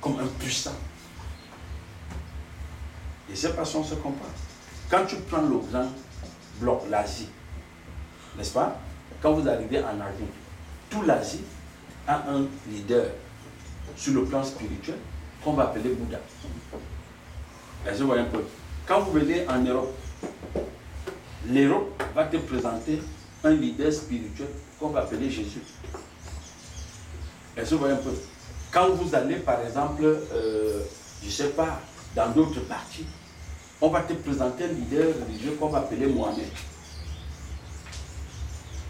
comme un puissant. Et c'est pas si on se comprend. Quand tu prends le grand bloc, l'Asie, n'est-ce pas? Quand vous arrivez en Asie, toute l'Asie a un leader sur le plan spirituel qu'on va appeler Bouddha. Et je vois un peu. Quand vous venez en Europe, l'Europe va te présenter un leader spirituel qu'on va appeler Jésus. Et je vois un peu. Quand vous allez, par exemple, je ne sais pas, dans d'autres parties, on va te présenter un leader religieux qu'on va appeler Mohamed.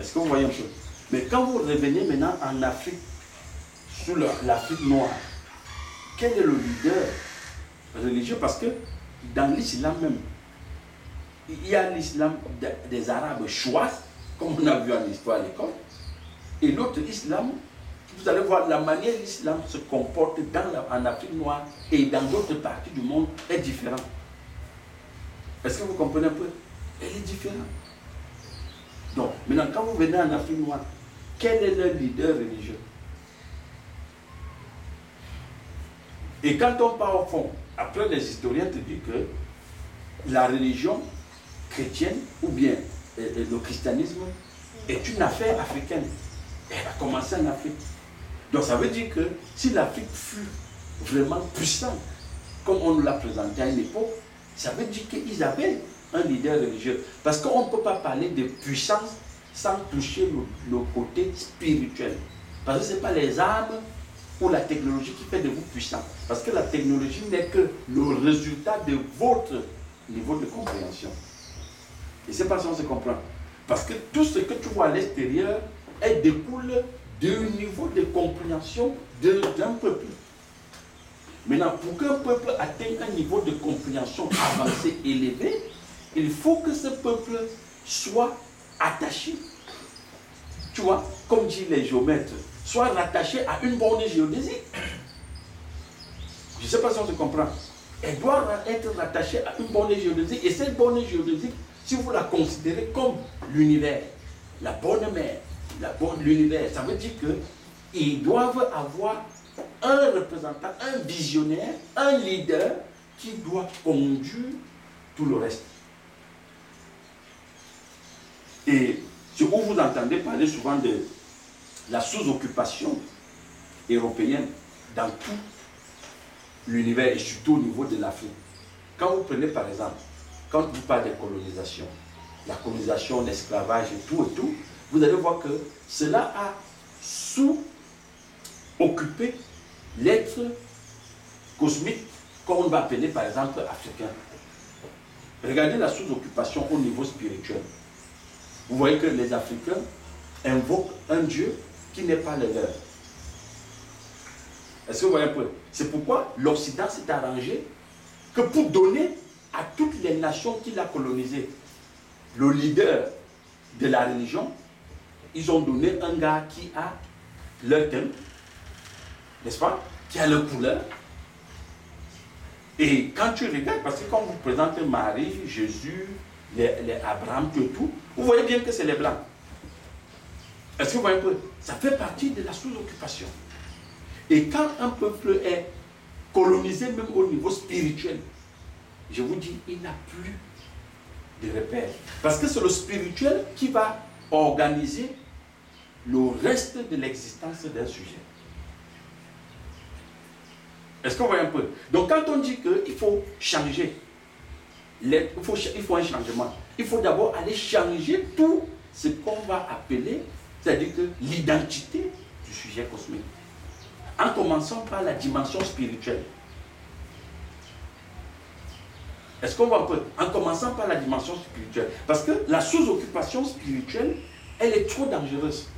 Est-ce que vous voyez un peu? Mais quand vous revenez maintenant en Afrique, sous l'Afrique noire, quel est le leader religieux? Parce que dans l'islam même, il y a l'islam des Arabes chouas, comme on a vu en histoire à l'école, et l'autre islam, vous allez voir la manière dont l'islam se comporte en Afrique noire et dans d'autres parties du monde est différente. Est-ce que vous comprenez un peu? Elle est différente. Donc, maintenant, quand vous venez en Afrique noire, quel est le leader religieux? Et quand on part au fond, après les historiens te disent que la religion chrétienne ou bien le christianisme est une affaire africaine. Elle a commencé en Afrique. Donc ça veut dire que si l'Afrique fut vraiment puissante, comme on nous l'a présenté à une époque, ça veut dire qu'ils avaient un leader religieux. Parce qu'on ne peut pas parler de puissance sans toucher le côté spirituel. Parce que ce n'est pas les armes ou la technologie qui fait de vous puissant. Parce que la technologie n'est que le résultat de votre niveau de compréhension. Et c'est pas si on se comprend. Parce que tout ce que tu vois à l'extérieur, elle découle du niveau de compréhension d'un peuple. Maintenant, pour qu'un peuple atteigne un niveau de compréhension avancé, élevé, il faut que ce peuple soit attaché. Tu vois, comme disent les géomètres, soit rattaché à une borne géodésique. Je ne sais pas si on se comprend. Elle doit être rattachée à une borne géodésique. Et cette borne géodésique, si vous la considérez comme l'univers, la bonne mère, l'univers, ça veut dire qu'ils doivent avoir un représentant, un visionnaire, un leader qui doit conduire tout le reste. Et ce où vous entendez parler souvent de la sous-occupation européenne dans tout l'univers et surtout au niveau de l'Afrique. Quand vous prenez par exemple, quand vous parlez de colonisation, la colonisation, l'esclavage et tout, vous allez voir que cela a sous-occupé l'être cosmique qu'on va appeler par exemple africain. Regardez la sous-occupation au niveau spirituel. Vous voyez que les Africains invoquent un Dieu qui n'est pas le leur. Est-ce que vous voyez un peu? C'est pourquoi l'Occident s'est arrangé que pour donner à toutes les nations qu'il a colonisées le leader de la religion, ils ont donné un gars qui a leur thème, n'est-ce pas? Qui a leur couleur. Et quand tu regardes, parce que quand vous présentez Marie, Jésus, les Abraham, tout, vous voyez bien que c'est les Blancs. Est-ce que vous voyez un peu? Ça fait partie de la sous-occupation. Et quand un peuple est colonisé même au niveau spirituel, je vous dis, il n'a plus de repères. Parce que c'est le spirituel qui va organiser le reste de l'existence d'un sujet. Est-ce que vous voyez un peu? Donc quand on dit qu'il faut changer, il faut un changement. Il faut d'abord aller changer tout ce qu'on va appeler, c'est-à-dire que l'identité du sujet cosmique. En commençant par la dimension spirituelle. Est-ce qu'on voit un peu? En commençant par la dimension spirituelle. Parce que la sous-occupation spirituelle, elle est trop dangereuse.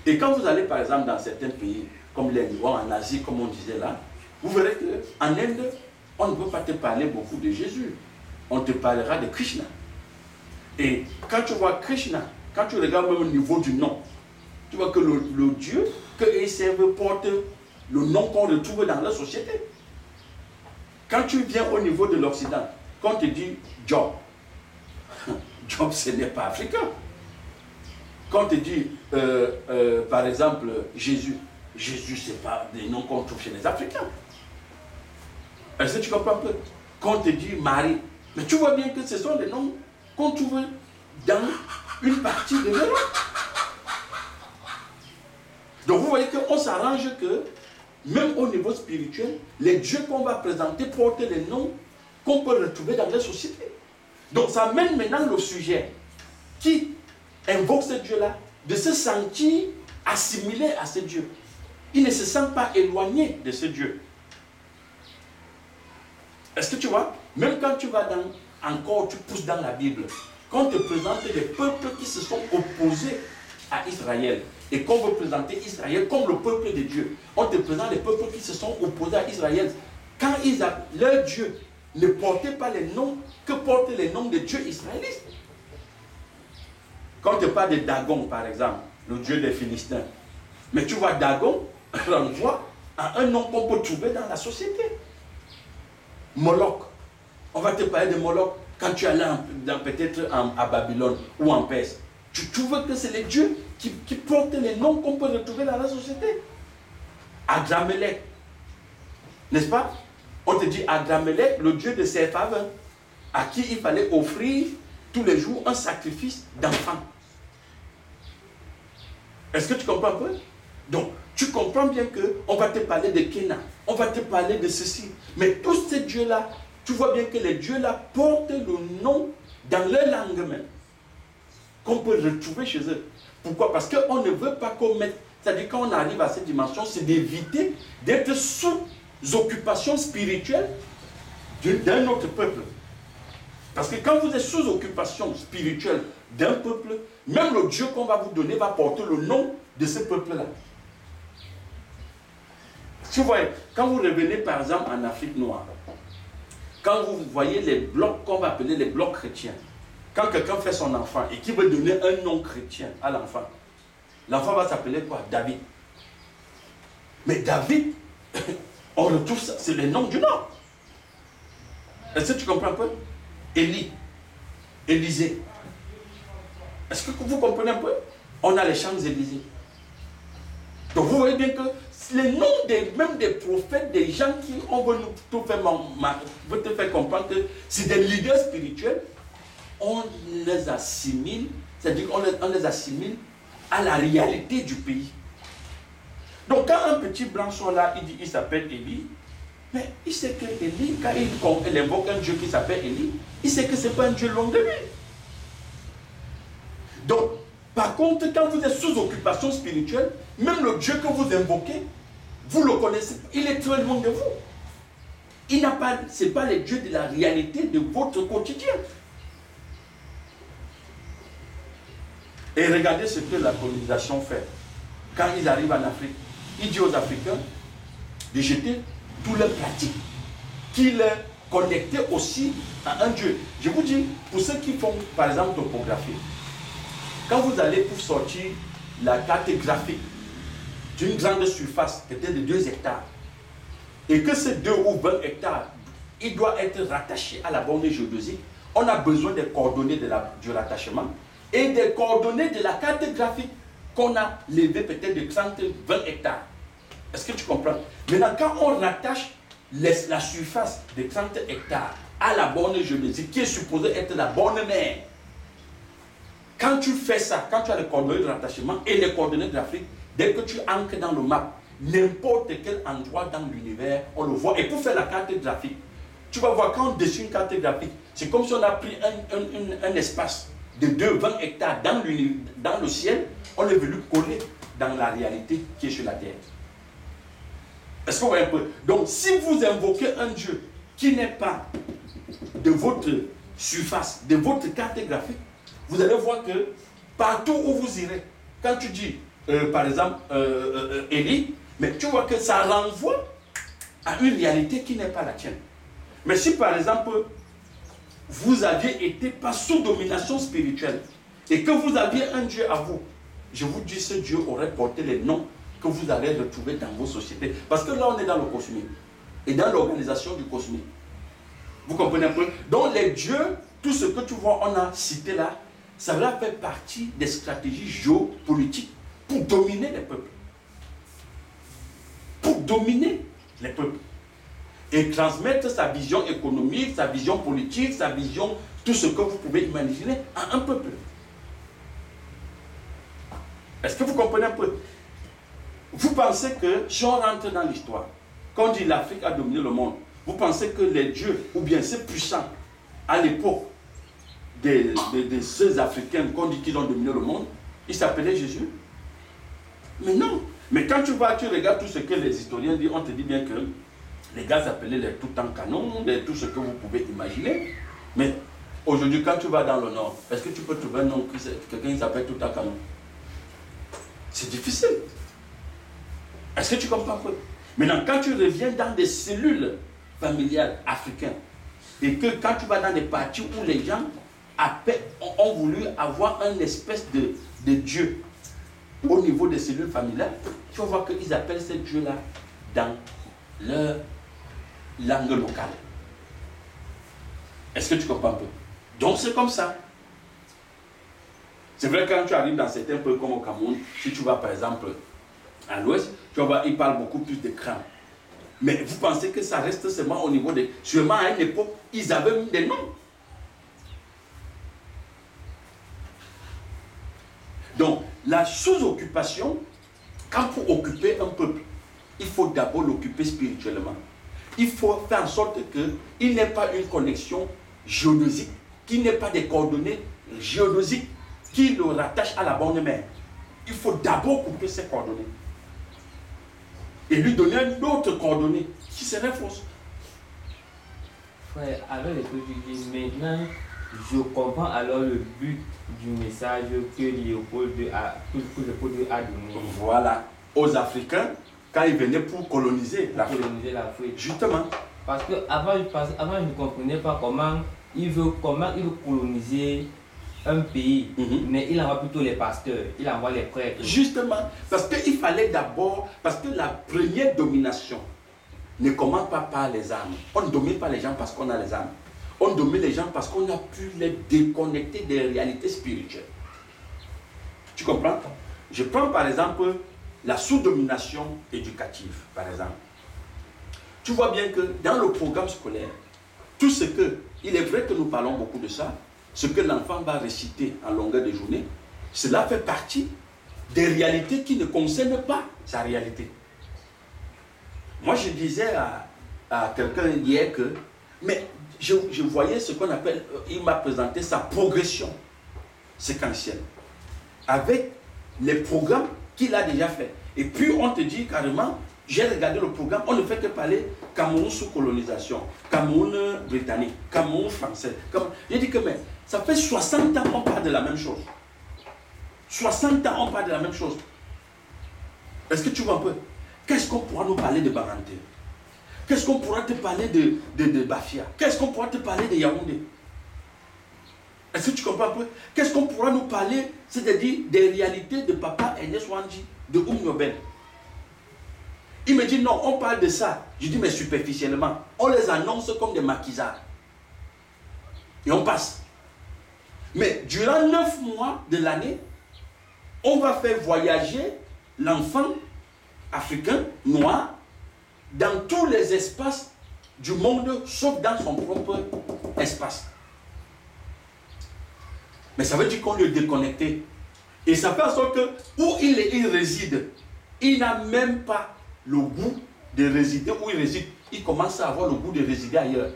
Et quand vous allez par exemple dans certains pays, comme l'Inde ou en Asie, comme on disait là, vous verrez qu'en Inde, on ne peut pas te parler beaucoup de Jésus. On te parlera de Krishna. Et quand tu vois Krishna, quand tu regardes même au niveau du nom, tu vois que le Dieu qu'ils servent porte le nom qu'on retrouve dans la société. Quand tu viens au niveau de l'Occident, quand on te dit Job, Job ce n'est pas africain. Quand on te dit par exemple Jésus, Jésus, ce n'est pas des noms qu'on trouve chez les Africains. Est-ce que tu comprends un peu? Quand on te dit Marie, mais tu vois bien que ce sont des noms qu'on trouve dans une partie de l'Europe. Donc vous voyez qu'on s'arrange que, même au niveau spirituel, les dieux qu'on va présenter portent les noms qu'on peut retrouver dans les sociétés. Donc ça amène maintenant le sujet qui invoque ce Dieu-là de se sentir assimilé à ce Dieu. Il ne se sent pas éloigné de ce Dieu. Est-ce que tu vois? Même quand tu vas encore, tu pousses dans la Bible, quand on te présente des peuples qui se sont opposés à Israël, et qu'on veut présenter Israël comme le peuple de Dieu, on te présente les peuples qui se sont opposés à Israël. Quand leur Dieu ne portait pas les noms que portent les noms de Dieu israélites. Quand on te parle de Dagon, par exemple, le Dieu des Philistins, mais tu vois, Dagon renvoie à un nom qu'on peut trouver dans la société. Moloch. On va te parler de Moloch quand tu es allé peut-être à Babylone ou en Perse. Tu trouves que c'est les dieux qui portent les noms qu'on peut retrouver dans la société. Adramelech. N'est-ce pas? On te dit Adramelech, le dieu de Sepharvaim, à qui il fallait offrir tous les jours un sacrifice d'enfant. Est-ce que tu comprends un peu? Donc, tu comprends bien qu'on va te parler de Kéna, on va te parler de ceci. Mais tous ces dieux-là, tu vois bien que les dieux-là portent le nom dans leur langue même, qu'on peut retrouver chez eux. Pourquoi? Parce qu'on ne veut pas qu'on mette, c'est-à-dire quand on arrive à cette dimension, c'est d'éviter d'être sous occupation spirituelle d'un autre peuple. Parce que quand vous êtes sous occupation spirituelle d'un peuple, même le Dieu qu'on va vous donner va porter le nom de ce peuple-là. Tu vois, quand vous revenez par exemple en Afrique noire, quand vous voyez les blocs qu'on va appeler les blocs chrétiens, quand quelqu'un fait son enfant et qui veut donner un nom chrétien à l'enfant, l'enfant va s'appeler quoi? David. Mais David, on retrouve ça, c'est le nom du nom. Est-ce que tu comprends un peu? Élie, Élisée. Est-ce que vous comprenez un peu? On a les Champs-Élysées. Donc vous voyez bien que les noms même des prophètes, des gens qui on veut te faire comprendre que c'est des leaders spirituels, on les assimile, c'est-à-dire qu'on les assimile à la réalité du pays. Donc quand un petit blanc soit là, il dit il s'appelle Élie, mais il sait que Élie, quand il invoque un Dieu qui s'appelle Élie, il sait que ce n'est pas un Dieu loin de lui. Donc, par contre, quand vous êtes sous occupation spirituelle, même le Dieu que vous invoquez, vous le connaissez, il est très loin de vous. Ce n'est pas le Dieu de la réalité de votre quotidien. Et regardez ce que la colonisation fait. Quand ils arrivent en Afrique, il dit aux Africains de jeter toutes leurs pratiques, qui les connectaient aussi à un Dieu. Je vous dis, pour ceux qui font, par exemple, topographie, quand vous allez pour sortir la carte graphique d'une grande surface qui était de 2 hectares, et que ces 2 ou 20 hectares, il doit être rattaché à la borne géodésique, on a besoin des coordonnées du rattachement et des coordonnées de la carte graphique qu'on a levée peut-être de 30-20 hectares. Est-ce que tu comprends? Maintenant, quand on rattache la surface de 30 hectares à la borne géodésique, qui est supposée être la borne mère, quand tu fais ça, quand tu as les coordonnées de rattachement et les coordonnées graphiques, dès que tu ancres dans le map, n'importe quel endroit dans l'univers, on le voit. Et pour faire la carte graphique, tu vas voir quand on dessine une carte graphique, c'est comme si on a pris un espace de 20 hectares dans le ciel, on est venu coller dans la réalité qui est sur la terre. Est-ce qu'on voit un peu? Donc, si vous invoquez un Dieu qui n'est pas de votre surface, de votre carte graphique, vous allez voir que partout où vous irez, quand tu dis, par exemple, Élie, mais tu vois que ça renvoie à une réalité qui n'est pas la tienne. Mais si, par exemple, vous aviez été pas sous domination spirituelle et que vous aviez un Dieu à vous, je vous dis, ce Dieu aurait porté les noms que vous allez retrouver dans vos sociétés. Parce que là, on est dans le cosmique et dans l'organisation du cosmique. Vous comprenez un peu? Donc, les dieux, tout ce que tu vois, on a cité là, ça va faire partie des stratégies géopolitiques pour dominer les peuples. dominer les peuples et transmettre sa vision économique, sa vision politique, sa vision, tout ce que vous pouvez imaginer à un peuple. Est-ce que vous comprenez un peu? Vous pensez que, si on rentre dans l'histoire, quand on dit l'Afrique a dominé le monde, vous pensez que les dieux, ou bien ces puissants, à l'époque de ces Africains qu'on dit qu'ils ont dominé le monde, ils s'appelaient Jésus? Mais non. Mais quand tu vas, tu regardes tout ce que les historiens disent, on te dit bien que les gars s'appelaient les Toutankhamon, tout ce que vous pouvez imaginer. Mais aujourd'hui, quand tu vas dans le nord, est-ce que tu peux trouver un nom, quelqu'un qui s'appelle Toutankhamon? C'est difficile. Est-ce que tu comprends un peu? Maintenant, quand tu reviens dans des cellules familiales africaines, et que quand tu vas dans des parties où les gens ont voulu avoir une espèce de Dieu au niveau des cellules familiales, tu vas voir qu'ils appellent ces dieux-là dans leur langue locale. Est-ce que tu comprends un peu? Donc c'est comme ça. C'est vrai que quand tu arrives dans certains pays comme au Cameroun, si tu vas par exemple à l'ouest, tu vas voir, ils parlent beaucoup plus de crâne. Mais vous pensez que ça reste seulement au niveau des... Sûrement à une époque, ils avaient mis des noms. Donc, la sous-occupation, quand pour occuper un peuple, il faut d'abord l'occuper spirituellement. Il faut faire en sorte qu'il n'ait pas une connexion géodésique, qu'il n'ait pas des coordonnées géodésiques qui le rattachent à la bonne mère. Il faut d'abord couper ces coordonnées et lui donner une autre coordonnée qui serait fausse. Ouais, avec les trucs que tu dis maintenant, je comprends alors le but du message que Léopold II a donné. Voilà, aux Africains, quand ils venaient pour coloniser l'Afrique. Justement. Parce que avant je ne comprenais pas comment il veut coloniser un pays, mais il envoie plutôt les pasteurs, il envoie les prêtres. Justement, parce qu'il fallait d'abord, parce que la première domination ne commence pas par les armes. On ne domine pas les gens parce qu'on a les armes. On domine les gens parce qu'on a pu les déconnecter des réalités spirituelles. Tu comprends? Je prends par exemple la sous-domination éducative, par exemple. Tu vois bien que dans le programme scolaire, tout ce que, il est vrai que nous parlons beaucoup de ça, ce que l'enfant va réciter en longueur de journée, cela fait partie des réalités qui ne concernent pas sa réalité. Moi, je disais à quelqu'un hier que, mais je voyais ce qu'on appelle, il m'a présenté sa progression séquentielle, avec les programmes qu'il a déjà fait. Et puis, on te dit carrément, j'ai regardé le programme, on ne fait que parler Cameroun sous colonisation, Cameroun britannique, Cameroun français. J'ai dit que, mais ça fait 60 ans qu'on parle de la même chose. 60 ans on parle de la même chose. Est-ce que tu vois un peu? Qu'est-ce qu'on pourra nous parler de Baranté? Qu'est-ce qu'on pourra te parler de Bafia? Qu'est-ce qu'on pourra te parler de Yaoundé? Est-ce que tu comprends un peu? Qu'est-ce qu'on pourra nous parler, c'est-à-dire des réalités de Papa Ernest Ouandji, de Oumyobel? Il me dit non, on parle de ça. Je dis mais superficiellement. On les annonce comme des maquisards. Et on passe. Mais durant 9 mois de l'année, on va faire voyager l'enfant africain, noir, dans tous les espaces du monde, sauf dans son propre espace. Mais ça veut dire qu'on lui est déconnecté. Et ça fait en sorte que, où il réside, il n'a même pas le goût de résider où il réside. Il commence à avoir le goût de résider ailleurs.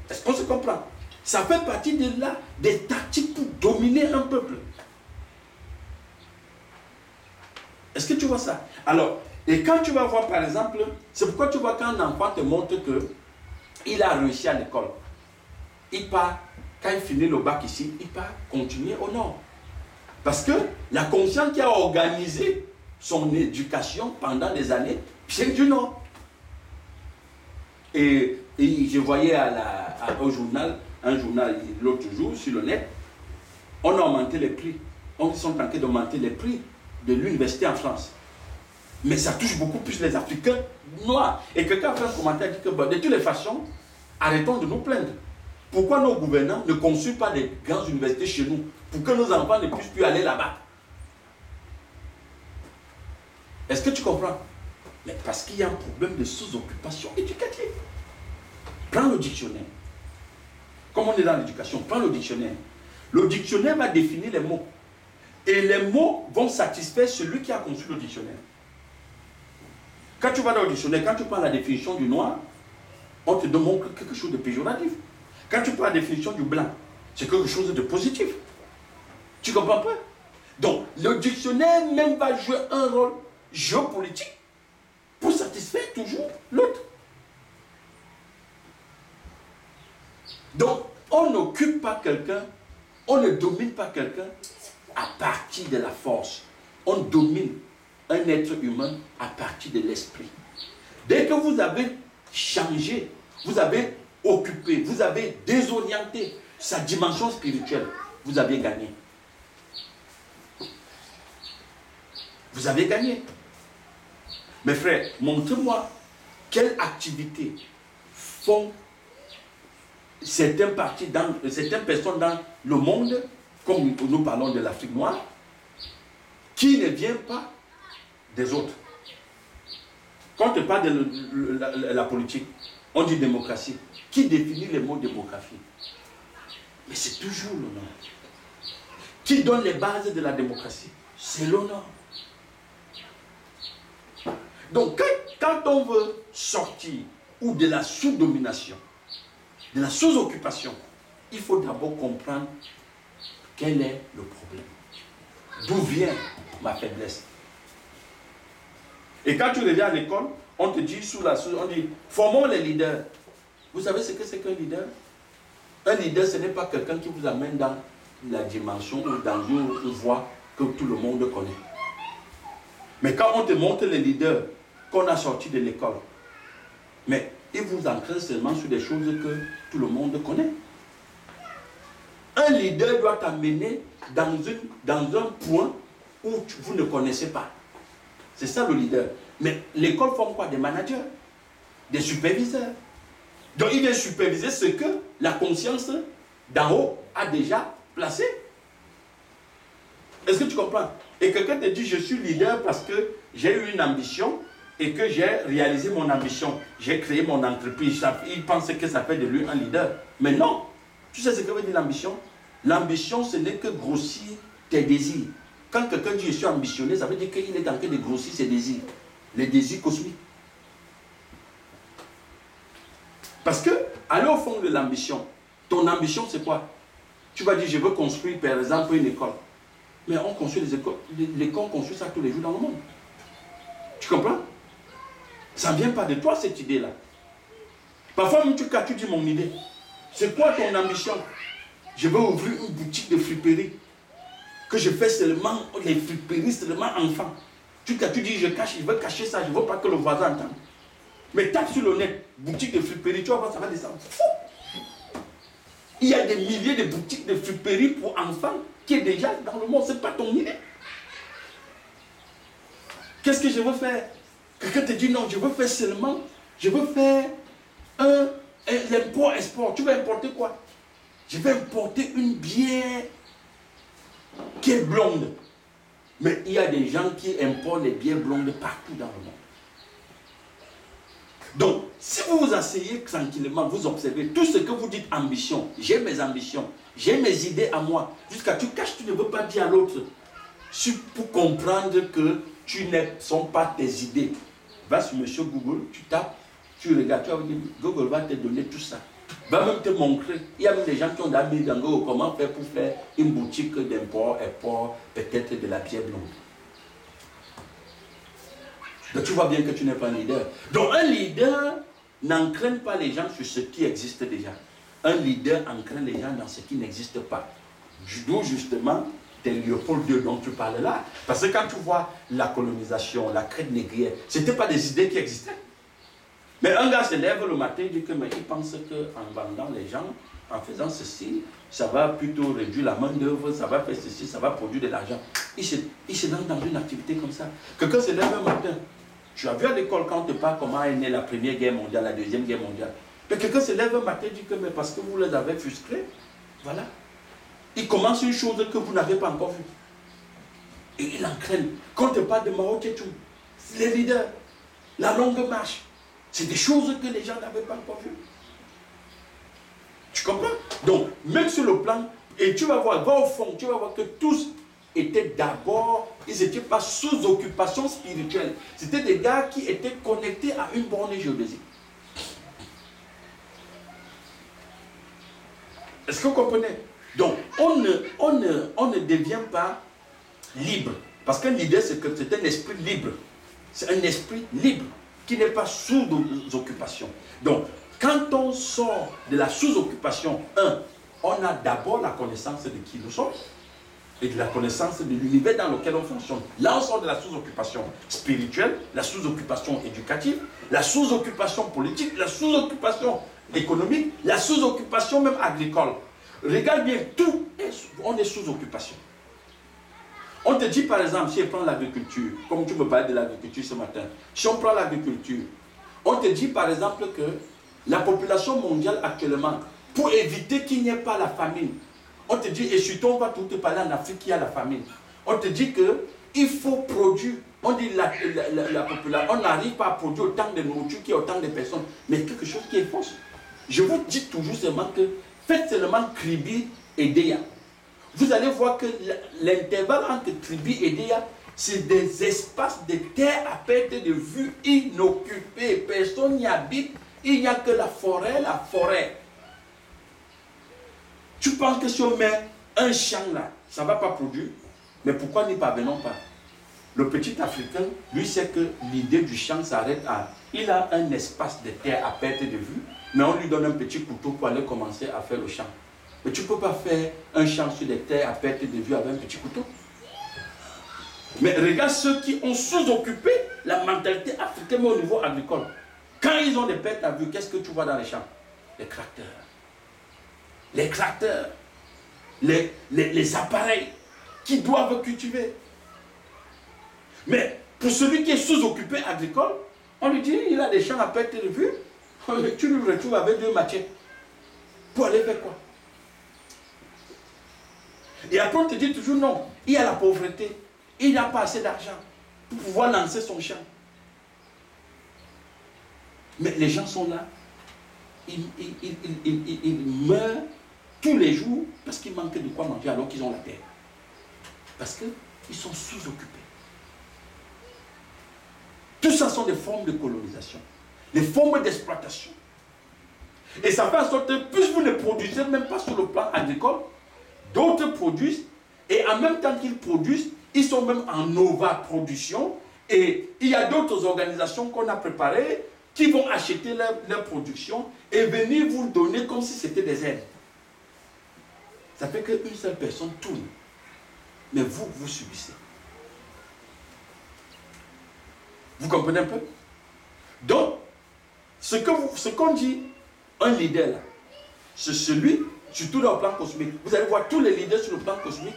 Est-ce qu'on se comprend? Ça fait partie de là, des tactiques pour dominer un peuple. Est-ce que tu vois ça? Alors, et quand tu vas voir par exemple, c'est pourquoi tu vois quand un enfant te montre qu'il a réussi à l'école, il part, quand il finit le bac ici, il part continuer au nord. Parce que la conscience qui a organisé son éducation pendant des années, c'est du nord. Et je voyais au journal, un journal l'autre jour sur le net, on a augmenté les prix. On sont en train d'augmenter les prix de l'université en France. Mais ça touche beaucoup plus les Africains noirs. Et quelqu'un a fait un commentaire dit que de toutes les façons, arrêtons de nous plaindre. Pourquoi nos gouvernants ne construisent pas des grandes universités chez nous pour que nos enfants ne puissent plus aller là-bas? Est-ce que tu comprends? Mais parce qu'il y a un problème de sous-occupation éducative. Prends le dictionnaire. Comme on est dans l'éducation, prends le dictionnaire. Le dictionnaire va définir les mots. Et les mots vont satisfaire celui qui a conçu le dictionnaire. Quand tu vas dans le dictionnaire, quand tu prends la définition du noir, on te demande quelque chose de péjoratif. Quand tu prends la définition du blanc, c'est quelque chose de positif. Tu comprends pas? Donc, le dictionnaire même va jouer un rôle géopolitique pour satisfaire toujours l'autre. Donc, on n'occupe pas quelqu'un, on ne domine pas quelqu'un à partir de la force. On domine un être humain à partir de l'esprit. Dès que vous avez changé, vous avez occupé, vous avez désorienté sa dimension spirituelle, vous avez gagné. Vous avez gagné. Mes frères, montrez-moi quelle activité font certaines personnes dans le monde, comme nous parlons de l'Afrique noire, qui ne viennent pas des autres. Quand on parle de la politique, on dit démocratie. Qui définit le mot démocratie? Mais c'est toujours l'honneur. Qui donne les bases de la démocratie? C'est l'honneur. Donc, quand on veut sortir ou de la sous-domination, de la sous-occupation, il faut d'abord comprendre quel est le problème. D'où vient ma faiblesse? Et quand tu reviens à l'école, on te dit on dit, formons les leaders. Vous savez ce que c'est qu'un leader? Un leader, ce n'est pas quelqu'un qui vous amène dans la dimension ou dans une voie que tout le monde connaît. Mais quand on te montre les leaders qu'on a sortis de l'école, mais ils vous ancrent seulement sur des choses que tout le monde connaît. Un leader doit t'amener dans un point où vous ne connaissez pas. C'est ça le leader. Mais l'école forme quoi? Des managers, des superviseurs. Donc il vient superviser ce que la conscience d'en haut a déjà placé. Est-ce que tu comprends? Et quelqu'un te dit je suis leader parce que j'ai eu une ambition et que j'ai réalisé mon ambition. J'ai créé mon entreprise. Il pense que ça fait de lui un leader. Mais non. Tu sais ce que veut dire l'ambition? L'ambition, ce n'est que grossir tes désirs. Quand quelqu'un dit je suis ambitionné, ça veut dire qu'il est en train de grossir ses désirs. Les désirs cosmiques. Parce que, aller au fond de l'ambition, ton ambition c'est quoi? Tu vas dire je veux construire par exemple une école. Mais on construit des écoles. L'école construit ça tous les jours dans le monde. Tu comprends? Ça ne vient pas de toi cette idée-là. Parfois même tu dis mon idée. C'est quoi ton ambition? Je veux ouvrir une boutique de friperie. Que je fais seulement les friperies, seulement enfants. Tu dis je veux cacher ça, je ne veux pas que le voisin entende. Mais tape sur le net, boutique de friperie, tu vas voir, ça va descendre. Il y a des milliers de boutiques de friperie pour enfants qui est déjà dans le monde. Ce n'est pas ton idée. Qu'est-ce que je veux faire? Quelqu'un te dit non, je veux faire seulement, je veux faire l'import-export. Tu veux importer quoi? Je vais importer une bière qui est blonde. Mais il y a des gens qui importent les bières blondes partout dans le monde. Donc, si vous vous asseyez tranquillement, vous observez tout ce que vous dites ambition. J'ai mes ambitions, j'ai mes idées à moi. Jusqu'à tu caches, tu ne veux pas dire à l'autre. Pour comprendre que tu ne sont pas tes idées. Va sur Monsieur Google, tu tapes, tu regardes, tu vas dire, Google va te donner tout ça. Va même te montrer. Il y a même des gens qui ont mis dans Google comment faire pour faire une boutique d'import, peut-être de la bière blonde. Donc tu vois bien que tu n'es pas un leader. Donc un leader n'entraîne pas les gens sur ce qui existe déjà. Un leader entraîne les gens dans ce qui n'existe pas. D'où justement des Léopold II dont tu parles là. Parce que quand tu vois la colonisation, la traite négrière, ce n'étaient pas des idées qui existaient. Mais un gars se lève le matin et dit que mais il pense qu'en vendant les gens, en faisant ceci, ça va plutôt réduire la main d'œuvre, ça va faire ceci, ça va produire de l'argent. Il se lance dans une activité comme ça. Quelqu'un se lève un matin. Tu as vu à l'école quand on te parle comment est née la Première Guerre mondiale, la Deuxième Guerre mondiale. Mais quelqu'un se lève un matin et dit que mais parce que vous les avez frustrés, voilà. Il commence une chose que vous n'avez pas encore vue. Et il entraîne. Quand on te parle de Mao Tse-tung, les leaders. la longue marche. C'est des choses que les gens n'avaient pas encore vues. Tu comprends? Donc, même sur le plan, et tu vas voir, va au fond, tu vas voir que tous étaient d'abord, ils n'étaient pas sous occupation spirituelle. C'était des gars qui étaient connectés à une borne géodésique. Est-ce que vous comprenez? Donc, on ne devient pas libre. Parce que l'idée, c'est que c'est un esprit libre. C'est un esprit libre qui n'est pas sous occupation. Donc, quand on sort de la sous-occupation, on a d'abord la connaissance de qui nous sommes et de la connaissance de l'univers dans lequel on fonctionne. Là, on sort de la sous-occupation spirituelle, la sous-occupation éducative, la sous-occupation politique, la sous-occupation économique, la sous-occupation même agricole. Regarde bien, on est sous-occupation. On te dit par exemple, si on prend l'agriculture, comme tu me parlais de l'agriculture ce matin, si on prend l'agriculture, on te dit par exemple que la population mondiale actuellement, pour éviter qu'il n'y ait pas la famine, on te dit, et surtout on va tout te parler en Afrique qui a la famine, on te dit qu'il faut produire, on dit la population, on n'arrive pas à produire autant de nourriture qu'il y a autant de personnes, mais quelque chose qui est faux. Je vous dis toujours seulement que faites seulement Kribi et Deya. Vous allez voir que l'intervalle entre Kribi et Deya, c'est des espaces de terre à perte de vue inoccupés. Personne n'y habite. Il n'y a que la forêt. Tu penses que si on met un champ là, ça ne va pas produire? Mais pourquoi n'y parvenons pas? Le petit Africain, lui, sait que l'idée du champ s'arrête à... Il a un espace de terre à perte de vue, mais on lui donne un petit couteau pour aller commencer à faire le champ. Mais tu ne peux pas faire un champ sur des terres à perte de vue avec un petit couteau. Mais regarde ceux qui ont sous-occupé la mentalité africaine au niveau agricole. Quand ils ont des pertes à vue, qu'est-ce que tu vois dans les champs? Les tracteurs, les appareils qui doivent cultiver. Mais pour celui qui est sous-occupé agricole, on lui dit il a des champs à perte de vue, tu lui retrouves avec 2 machettes. Pour aller faire quoi? Et après on te dit toujours non, il y a la pauvreté, il n'a pas assez d'argent pour pouvoir lancer son champ. Mais les gens sont là, ils meurent tous les jours parce qu'ils manquent de quoi manger alors qu'ils ont la terre. Parce qu'ils sont sous-occupés. Tout ça sont des formes de colonisation, des formes d'exploitation. Et ça fait en sorte que plus vous ne produisez même pas sur le plan agricole, d'autres produisent, et en même temps qu'ils produisent, ils sont même en overproduction, et il y a d'autres organisations qu'on a préparées qui vont acheter leur production et venir vous donner comme si c'était des aides. Ça fait qu'une seule personne tourne, mais vous subissez. Vous comprenez un peu? Donc, ce qu'on dit, un leader là, c'est celui, surtout dans le plan cosmique. Vous allez voir, tous les leaders sur le plan cosmique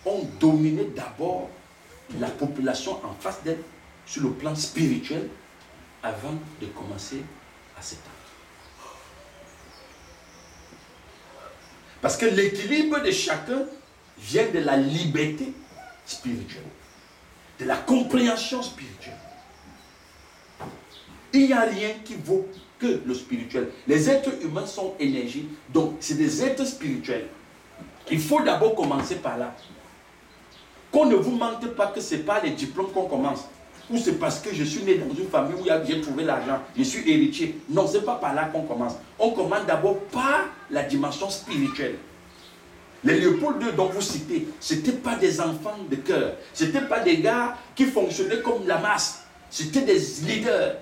ont dominé d'abord la population en face d'elle sur le plan spirituel avant de commencer à s'étendre. Parce que l'équilibre de chacun vient de la liberté spirituelle, de la compréhension spirituelle. Il n'y a rien qui vaut que le spirituel. Les êtres humains sont énergie, donc c'est des êtres spirituels. Il faut d'abord commencer par là. Qu'on ne vous mente pas que ce n'est pas les diplômes qu'on commence. Ou c'est parce que je suis né dans une famille où j'ai trouvé l'argent, je suis héritier. Non, ce n'est pas par là qu'on commence. On commence d'abord par la dimension spirituelle. Les Léopold II dont vous citez, ce n'étaient pas des enfants de cœur. Ce n'étaient pas des gars qui fonctionnaient comme la masse. C'était des leaders.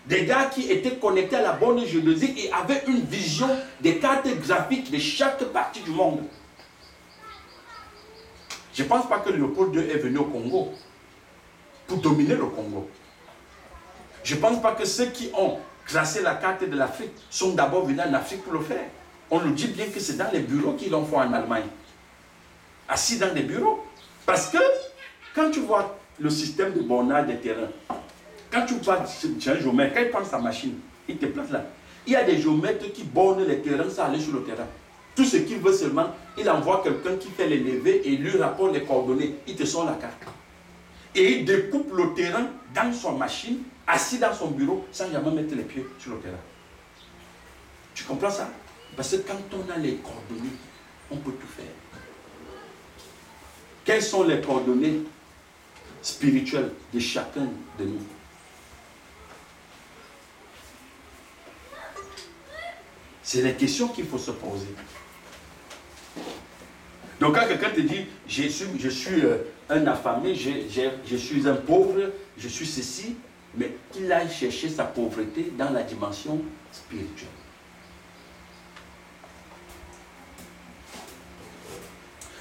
Des gars qui étaient connectés à la bonne géologie et avaient une vision des cartes graphiques de chaque partie du monde. Je ne pense pas que Léopold II est venu au Congo pour dominer le Congo. Je ne pense pas que ceux qui ont tracé la carte de l'Afrique sont d'abord venus en Afrique pour le faire. On nous dit bien que c'est dans les bureaux qu'ils l'ont fait en Allemagne. Assis dans des bureaux. Parce que quand tu vois le système de bornage des terrains, quand tu vois un géomètre, quand il prend sa machine, il te place là. Il y a des géomètres qui bornent les terrains sans aller sur le terrain. Tout ce qu'il veut seulement, il envoie quelqu'un qui fait les levées et lui rapporte les coordonnées. Il te sort la carte. Et il découpe le terrain dans son machine, assis dans son bureau, sans jamais mettre les pieds sur le terrain. Tu comprends ça? Parce que quand on a les coordonnées, on peut tout faire. Quelles sont les coordonnées spirituelles de chacun de nous? C'est les questions qu'il faut se poser. Donc quand quelqu'un te dit, je suis un affamé, je suis un pauvre, je suis ceci, mais qu'il aille chercher sa pauvreté dans la dimension spirituelle.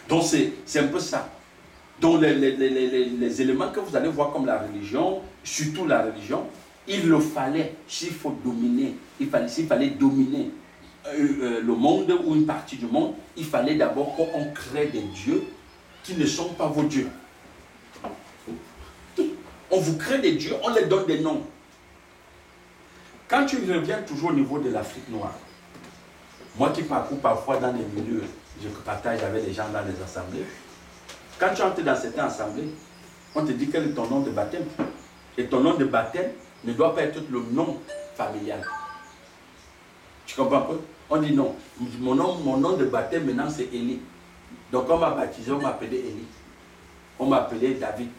Donc c'est un peu ça. Donc les éléments que vous allez voir comme la religion, surtout la religion, il le fallait, s'il faut dominer, s'il fallait dominer le monde ou une partie du monde, il fallait d'abord qu'on crée des dieux qui ne sont pas vos dieux. On vous crée des dieux, on les donne des noms. Quand tu reviens toujours au niveau de l'Afrique noire, moi qui parcours parfois dans les milieux, je partage avec les gens dans les assemblées, quand tu entres dans certaines assemblées, on te dit quel est ton nom de baptême. Et ton nom de baptême ne doit pas être le nom familial. Tu comprends un peu? On dit non, mon nom de baptême maintenant c'est Élie. Donc on m'a baptisé, on m'a appelé Élie. On m'a appelé David.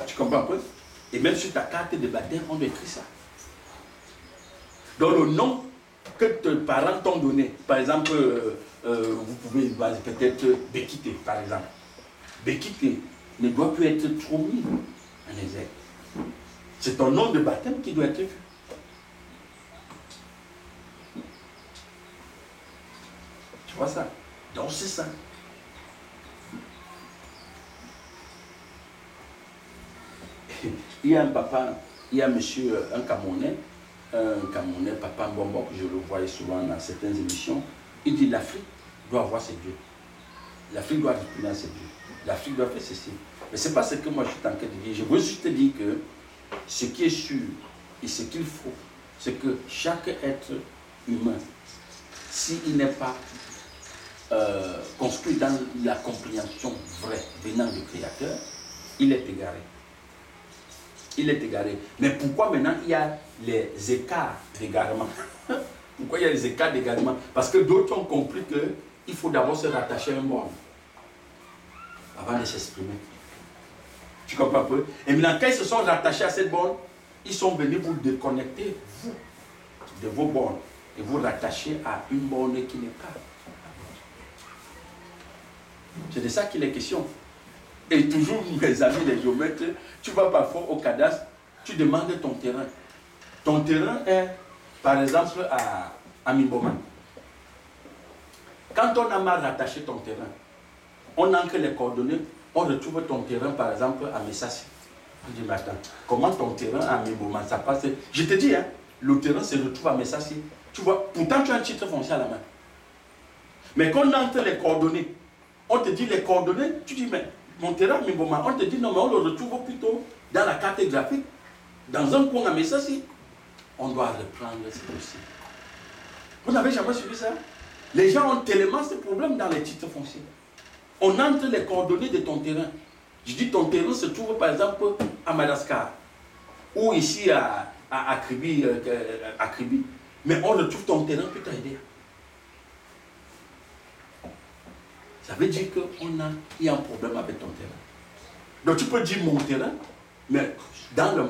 Tu comprends un peu? Et même sur ta carte de baptême, on écrit ça. Donc le nom que tes parents t'ont donné, par exemple, vous pouvez peut-être Bekité, par exemple. Bekité ne doit plus être trop mis en exergue. C'est ton nom de baptême qui doit être vu. Tu vois ça? Donc c'est ça. Il y a un papa, il y a monsieur, un Camerounais, papa Mbombo, que je le voyais souvent dans certaines émissions. Il dit l'Afrique doit avoir ses dieux. L'Afrique doit répondre à ses dieux. L'Afrique doit faire ceci. Mais ce n'est pas ce que moi je suis en train de dire. Je veux juste te dire que ce qui est sûr et ce qu'il faut, c'est que chaque être humain, s'il n'est pas construit dans la compréhension vraie venant du Créateur, il est égaré. Il est égaré. Mais pourquoi maintenant il y a les écarts d'égarement? Pourquoi il y a les écarts d'égarement? Parce que d'autres ont compris qu'il faut d'abord se rattacher à un borne avant de s'exprimer. Tu comprends un peu? Et maintenant, quand ils se sont rattachés à cette borne, ils sont venus vous déconnecter, vous, de vos bornes, et vous rattacher à une borne qui n'est pas. C'est de ça qu'il est question. Et toujours, mes amis les géomètres, tu vas parfois au cadastre, tu demandes ton terrain. Ton terrain est, par exemple, à Mimboman. Quand on a mal rattaché ton terrain, on ancre les coordonnées, on retrouve ton terrain, par exemple, à Messassi. On dit, mais attends, comment ton terrain à Mimboman, ça passe? Je te dis, hein, le terrain se retrouve à Messassi. Tu vois, pourtant tu as un titre foncier à la main. Mais quand on entre les coordonnées, on te dit les coordonnées, tu dis, mais mon terrain, on te dit, non, mais on le retrouve plutôt dans la carte graphique, dans un coin à Messassi. On doit reprendre ce dossier. Vous n'avez jamais suivi ça? Les gens ont tellement ce problème dans les titres fonciers. On entre les coordonnées de ton terrain. Je dis, ton terrain se trouve par exemple à Madagascar, ou ici à Kribi. Mais on retrouve ton terrain plus tard. Ça veut dire qu'il y a un problème avec ton terrain. Donc tu peux dire mon terrain, mais dans le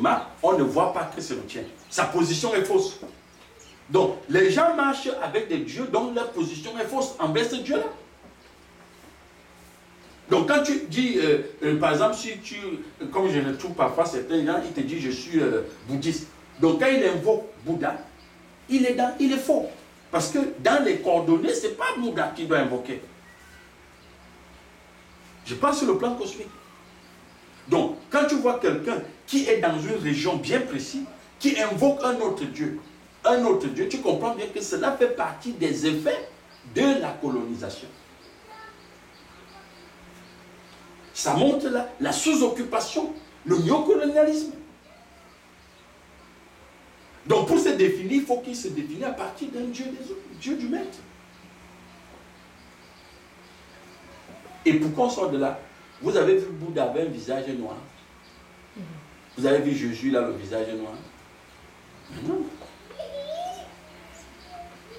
map, on ne voit pas que c'est le tien. Sa position est fausse. Donc les gens marchent avec des dieux dont leur position est fausse envers ce Dieu-là. Donc quand tu dis, par exemple, si tu, comme je retrouve parfois certains gens, ils te disent je suis bouddhiste. Donc quand il invoque Bouddha, il est faux. Parce que dans les coordonnées, ce n'est pas Bouddha qui doit invoquer. Je parle sur le plan cosmique. Donc, quand tu vois quelqu'un qui est dans une région bien précise, qui invoque un autre Dieu, tu comprends bien que cela fait partie des effets de la colonisation. Ça montre la sous-occupation, le néocolonialisme. Donc pour se définir, il faut qu'il se définisse à partir d'un Dieu des autres, Dieu du maître. Et pourquoi on sort de là? Vous avez vu Bouddha avec un visage noir? Vous avez vu Jésus là, le visage noir? Non.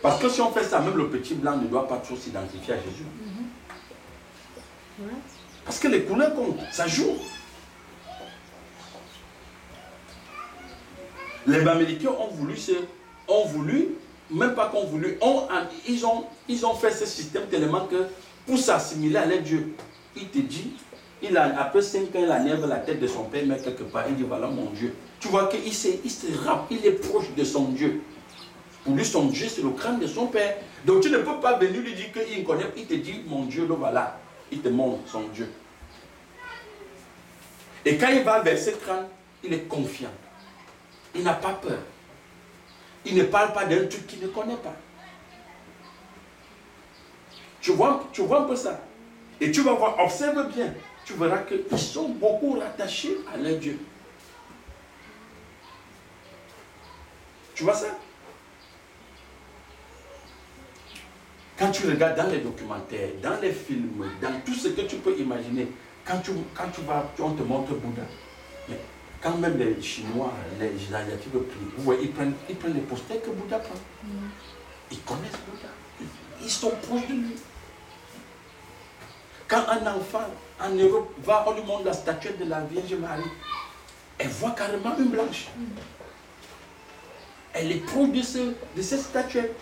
Parce que si on fait ça, même le petit blanc ne doit pas trop s'identifier à Jésus. Parce que les couleurs comptent, ça joue. Les Américains ont voulu, même pas qu'on voulu, ils ont fait ce système tellement que pour s'assimiler à leur Dieu, il te dit, après 5 ans, il enlève la tête de son père, mais quelque part, il dit voilà mon Dieu. Tu vois qu'il se rappe, il est proche de son Dieu. Pour lui, son Dieu, c'est le crâne de son père. Donc tu ne peux pas venir lui dire qu'il connaît, il te dit mon Dieu, le voilà. Il te montre son Dieu. Et quand il va vers ce crâne, il est confiant. Il n'a pas peur. Il ne parle pas d'un truc qu'il ne connaît pas. Tu vois un peu ça. Et tu vas voir, observe bien. Tu verras qu'ils sont beaucoup rattachés à leur Dieu. Tu vois ça? Quand tu regardes dans les documentaires, dans les films, dans tout ce que tu peux imaginer, quand on te montre Bouddha, mais quand même les Chinois, les Asiatiques, vous voyez, ils prennent les posters que Bouddha prend. Ils connaissent Bouddha. Ils sont proches de lui. Quand un enfant en Europe va, on lui montre la statuette de la Vierge Marie, elle voit carrément une blanche. Elle est proche de cette statuette.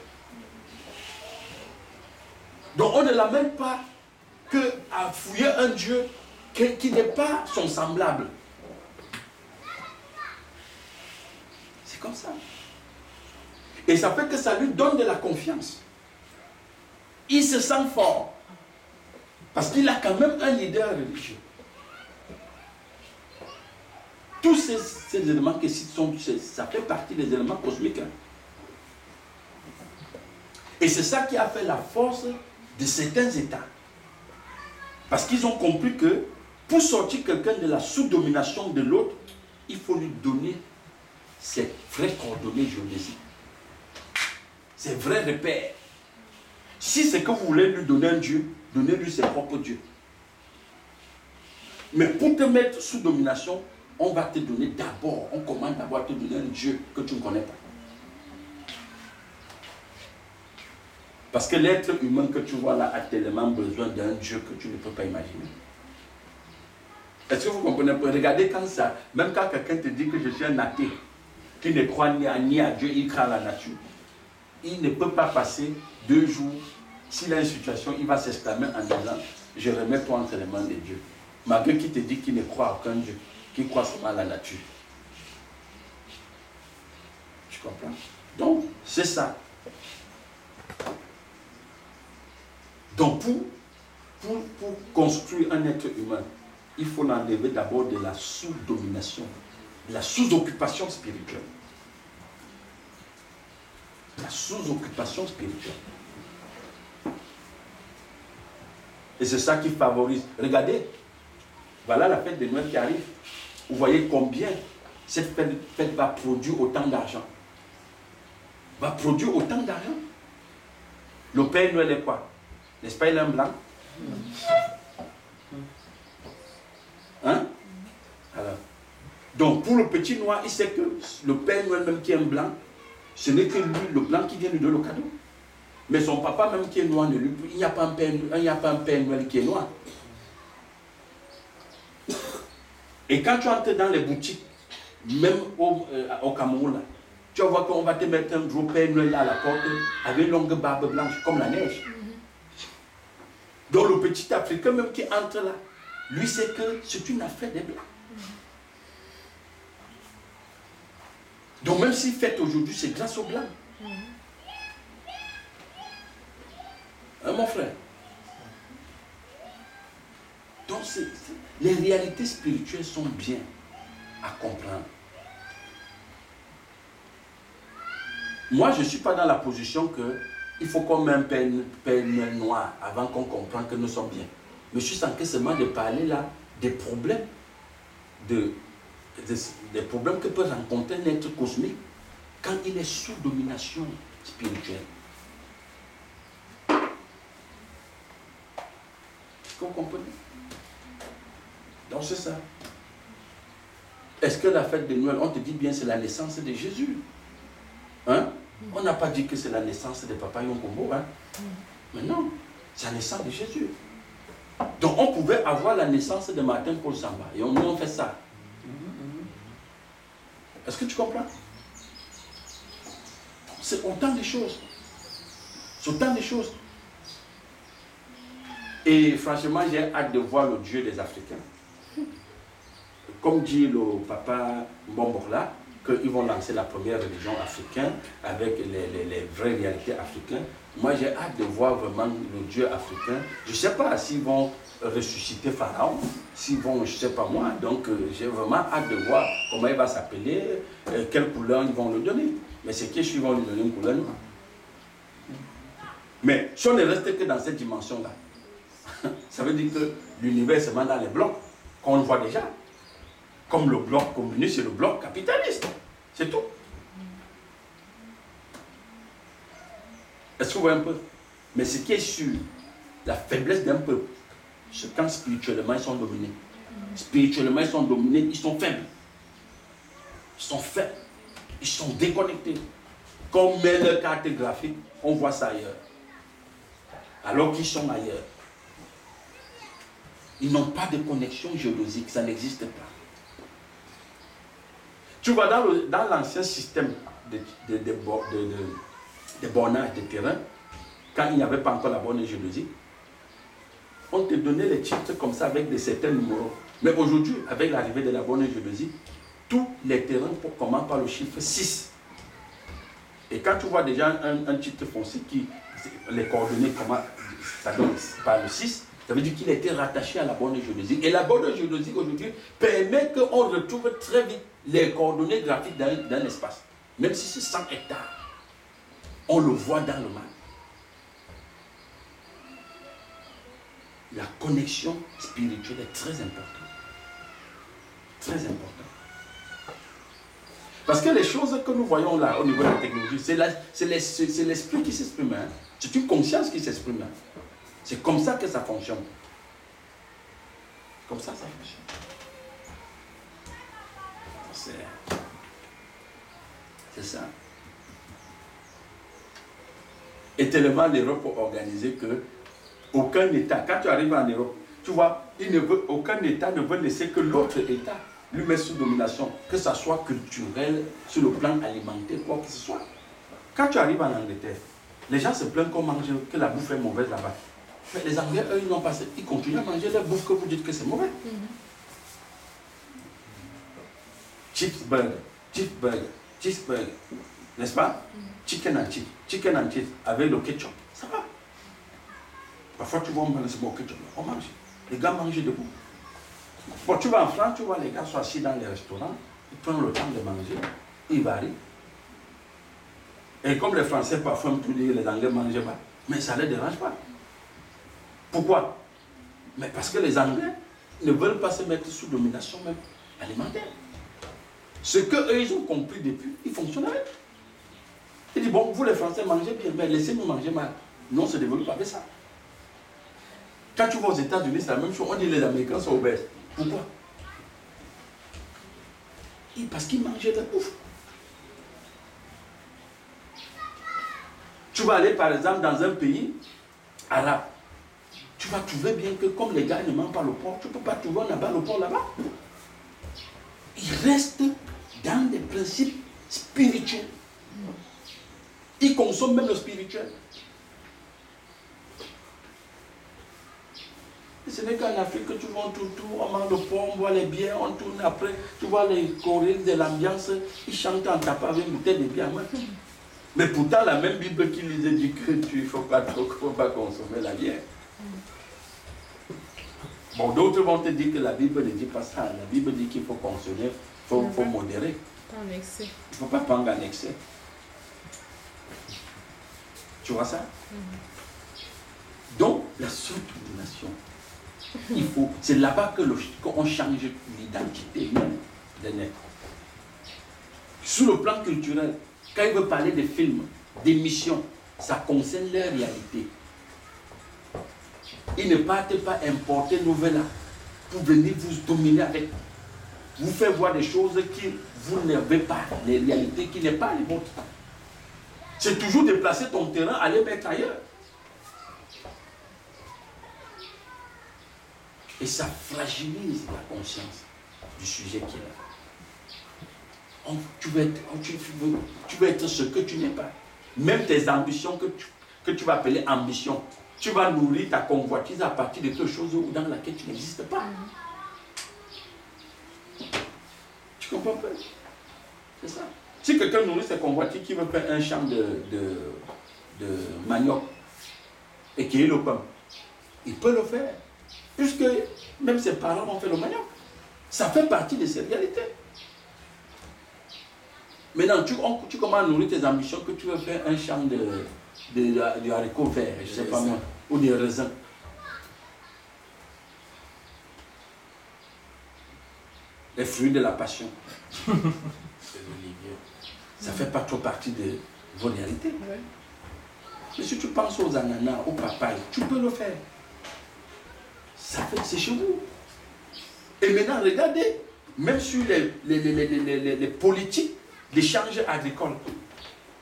Donc on ne l'amène pas qu'à fouiller un Dieu qui n'est pas son semblable. C'est comme ça. Et ça fait que ça lui donne de la confiance. Il se sent fort. Parce qu'il a quand même un leader religieux. Tous ces éléments qui sont, ça fait partie des éléments cosmiques. Et c'est ça qui a fait la force de certains États. Parce qu'ils ont compris que pour sortir quelqu'un de la sous-domination de l'autre, il faut lui donner ses vraies coordonnées géodésiques. Ses vrais repères. Si c'est que vous voulez lui donner un Dieu, donnez-lui ses propres dieux. Mais pour te mettre sous domination, on va te donner d'abord, on commande d'abord à te donner un Dieu que tu ne connais pas. Parce que l'être humain que tu vois là a tellement besoin d'un Dieu que tu ne peux pas imaginer. Est-ce que vous comprenez? Regardez quand ça, même quand quelqu'un te dit que je suis un athée, qui ne croit ni à Dieu, il croit à la nature. Il ne peut pas passer 2 jours, s'il a une situation, il va s'exclamer en disant, je remets toi entre les mains de Dieu. Malgré qui te dit qu'il ne croit à aucun Dieu, qu'il croit seulement à la nature. Tu comprends? Donc, c'est ça. Donc, pour construire un être humain, il faut l'enlever d'abord de la sous-domination, de la sous-occupation spirituelle. La sous-occupation spirituelle. Et c'est ça qui favorise. Regardez, voilà la fête de Noël qui arrive. Vous voyez combien cette fête va produire autant d'argent. Va produire autant d'argent. Le Père Noël est quoi? N'est-ce pas, il est un blanc? Hein? Alors. Donc, pour le petit noir, il sait que le Père Noël même qui est un blanc, ce n'est que lui, le blanc, qui vient lui donner le cadeau. Mais son papa même qui est noir, il n'y a pas un Père Noël qui est noir. Et quand tu entres dans les boutiques, même au Cameroun, là, tu vas voir qu'on va te mettre un gros Père Noël à la porte avec une longue barbe blanche, comme la neige. Donc le petit Africain même qui entre là, lui sait que c'est une affaire des Blancs. Donc même s'il fête aujourd'hui, c'est grâce aux Blancs. Hein, mon frère? Donc les réalités spirituelles sont bien à comprendre. Moi, je ne suis pas dans la position qu'il faut qu'on mette un Père noir avant qu'on comprenne que nous sommes bien. Mais je suis en train seulement de parler là des problèmes, des problèmes que peut rencontrer un être cosmique quand il est sous domination spirituelle. Est-ce que vous comprenez? Donc c'est ça. Est-ce que la fête de Noël, on te dit bien c'est la naissance de Jésus? Hein? On n'a pas dit que c'est la naissance de Papa Yonkombo. Hein? Mais non, c'est la naissance de Jésus. Donc on pouvait avoir la naissance de Martin Paul Samba. Et on fait ça. Est-ce que tu comprends? C'est autant de choses. C'est autant de choses. Et franchement, j'ai hâte de voir le Dieu des Africains. Comme dit le papa Mbombola, qu'ils vont lancer la première religion africaine avec les vraies réalités africaines. Moi, j'ai hâte de voir vraiment le Dieu africain. Je ne sais pas s'ils vont ressusciter Pharaon, s'ils vont, je ne sais pas moi. Donc, j'ai vraiment hâte de voir comment il va s'appeler, quelle couleur ils vont lui donner. Mais c'est qui vont lui donner une couleur noire. Mais si on ne reste que dans cette dimension-là, ça veut dire que l'univers est seulement dans les blocs, qu'on le voit déjà. Comme le bloc communiste et le bloc capitaliste. C'est tout. Est-ce que vous voyez un peu? Mais ce qui est sûr, la faiblesse d'un peuple, c'est quand spirituellement ils sont dominés. Spirituellement ils sont dominés, ils sont faibles. Ils sont faibles. Ils sont déconnectés. Quand on met leur carte graphique, on voit ça ailleurs. Alors qu'ils sont ailleurs. Ils n'ont pas de connexion géologique, ça n'existe pas. Tu vois, dans l'ancien système de bornage de terrain, quand il n'y avait pas encore la borne géologique, on te donnait les titres comme ça avec certains numéros. Mais aujourd'hui, avec l'arrivée de la borne géologique, tous les terrains commencent par le chiffre 6. Et quand tu vois déjà un titre foncier qui, les coordonnées, comment ça donne par le 6, ça veut dire qu'il a été rattaché à la borne géologique. Et la borne géologique aujourd'hui permet qu'on retrouve très vite les coordonnées graphiques d'un espace. Même si c'est 100 hectares, on le voit dans le map. La connexion spirituelle est très importante. Très importante. Parce que les choses que nous voyons là au niveau de la technologie, c'est l'esprit qui s'exprime. Hein. C'est une conscience qui s'exprime. Hein. C'est comme ça que ça fonctionne. Comme ça fonctionne. C'est ça. Et tellement l'Europe est organisée que aucun État, quand tu arrives en Europe, tu vois, aucun État ne veut laisser que l'autre État lui mettre sous domination, que ce soit culturel, sur le plan alimentaire, quoi que ce soit. Quand tu arrives en Angleterre, les gens se plaignent qu'on mange, que la bouffe est mauvaise là-bas. Mais les Anglais, eux, ils continuent à manger la bouffe que vous dites que c'est mauvais. Cheeseburger, n'est-ce pas? Chicken and cheese, avec le ketchup, ça va. Parfois, tu vois, on mange le ketchup, on mange. Les gars mangent debout. Bon, tu vas en France, tu vois, les gars sont assis dans les restaurants, ils prennent le temps de manger, ils varient. Et comme les Français parfois tout dire, les Anglais mangent pas, mais ça ne les dérange pas. Pourquoi? Mais parce que les Anglais ne veulent pas se mettre sous domination même alimentaire. Ce qu'eux, ils ont compris depuis, ils fonctionnent avec. Ils disent, bon, vous les Français mangez bien, mais laissez-nous manger mal. Non, on ne se développe pas avec ça. Quand tu vas aux États-Unis, c'est la même chose. On dit les Américains sont obèses. Pourquoi? Parce qu'ils mangeaient de la bouffe. Tu vas aller par exemple dans un pays arabe. Tu vas trouver bien que comme les gars ne mangent pas le porc, tu ne peux pas trouver là-bas le porc là-bas. Ils restent dans des principes spirituels. Ils consomment même le spirituel. Et ce n'est qu'en Afrique que tu vois tout, on mange le porc, on boit les bières, on tourne après. Tu vois les choristes de l'ambiance, ils chantent en tapant avec une bouteille de bière. Mais pourtant, la même Bible qui lisait dit que tu ne faut pas consommer la bière. Bon, d'autres vont te dire que la Bible ne dit pas ça. La Bible dit qu'il faut consommer, il faut modérer. Pas en excès. Il ne faut pas prendre en excès. Tu vois ça? Donc, la subordination, c'est là-bas qu'on change l'identité même des nègres. Sur le plan culturel, quand il veut parler de films, d'émissions, ça concerne leur réalité. Ils ne partent pas importer Nouvella. pour venir vous dominer avec. Vous faire voir des choses qui vous n'avez pas, les réalités qui n'est pas les vôtres. C'est toujours déplacer ton terrain, aller mettre ailleurs. Et ça fragilise la conscience du sujet qui est là. Tu veux être ce que tu n'es pas. Même tes ambitions que tu vas appeler ambition, tu vas nourrir ta convoitise à partir de quelque chose dans laquelle tu n'existes pas. Tu comprends pas? C'est ça. Si quelqu'un nourrit ses convoitises qui veut faire un champ de manioc et qu'il ait le pain, il peut le faire. Puisque même ses parents ont fait le manioc. Ça fait partie de ces réalités. Maintenant, tu commences à nourrir tes ambitions que tu veux faire un champ de haricots verts, je ne sais pas moi, ou des raisins. Les fruits de la passion. Ça ne fait pas trop partie de vos réalités. Mais si tu penses aux ananas, aux papayes, tu peux le faire. C'est chez vous. Et maintenant, regardez, même sur les politiques d'échange agricole,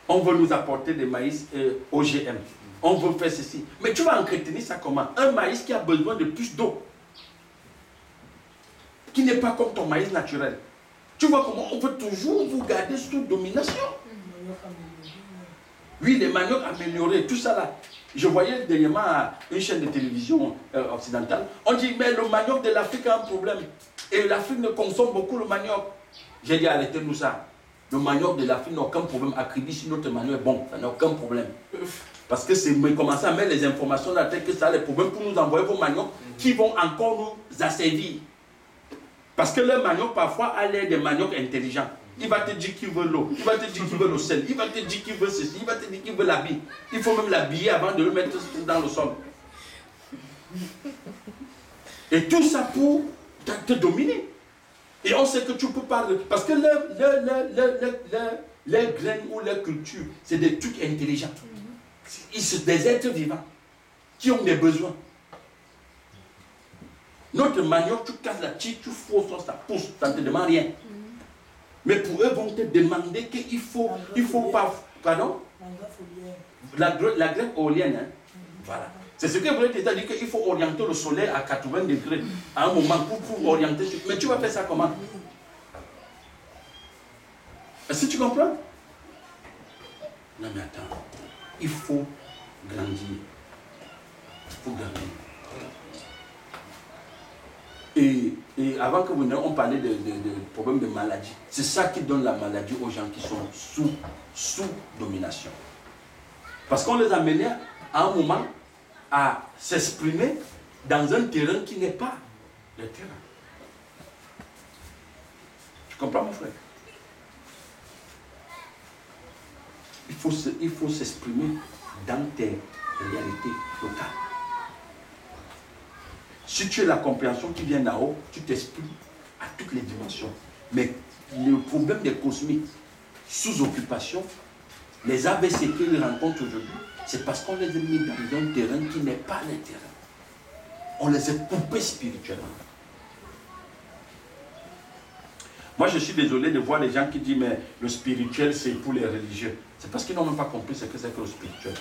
on veut nous apporter des maïs OGM. On veut faire ceci. Mais tu vas entretenir ça comment? Un maïs qui a besoin de plus d'eau. Qui n'est pas comme ton maïs naturel. Tu vois comment on veut toujours vous garder sous domination. Oui, les maniocs améliorés, tout ça là. Je voyais dernièrement une chaîne de télévision occidentale. On dit, mais le manioc de l'Afrique a un problème. Et l'Afrique ne consomme beaucoup le manioc. J'ai dit, arrêtez-nous ça. Le manioc de l'Afrique n'a aucun problème. Acribi sur notre manioc est bon. Ça n'a aucun problème. Parce que c'est commencer à mettre les informations dans la tête que ça a les problèmes pour nous envoyer vos maniocs qui vont encore nous asservir. Parce que le manioc parfois a l'air des maniocs intelligents. Il va te dire qu'il veut l'eau, il va te dire qu'il veut le sel, il va te dire qu'il veut ceci, il va te dire qu'il veut l'habiller. Il faut même l'habiller avant de le mettre dans le sol. Et tout ça pour te dominer. Et on sait que tu ne peux pas... Parce que les graines ou les cultures, c'est des trucs intelligents. C'est des êtres vivants qui ont des besoins. Notre manioc, tu casses la tige, tu fous ça pousse, ça ne te demande rien. Mais pour eux, vont te demander qu'il faut pas... Pardon? La graine éolienne. Hein? Voilà. C'est ce que vous voulez dire qu'il faut orienter le soleil à 80 degrés à un moment pour orienter. Mais tu vas faire ça comment? Est-ce que tu comprends? Non mais attends. Il faut grandir. Il faut grandir. Et avant que vous n'ayez, on parlait de problèmes de maladie. C'est ça qui donne la maladie aux gens qui sont sous domination. Parce qu'on les a menés à un moment à s'exprimer dans un terrain qui n'est pas le terrain. Tu comprends mon frère? Il faut s'exprimer dans tes réalités locales. Si tu as la compréhension qui vient d'en haut, tu t'exprimes à toutes les dimensions. Mais le problème des cosmiques sous occupation, les AVC qu'ils rencontrent aujourd'hui, c'est parce qu'on les a mis dans un terrain qui n'est pas le terrain. On les a coupés spirituellement. Moi, je suis désolé de voir les gens qui disent mais le spirituel, c'est pour les religieux. C'est parce qu'ils n'ont même pas compris ce que c'est que le spirituel.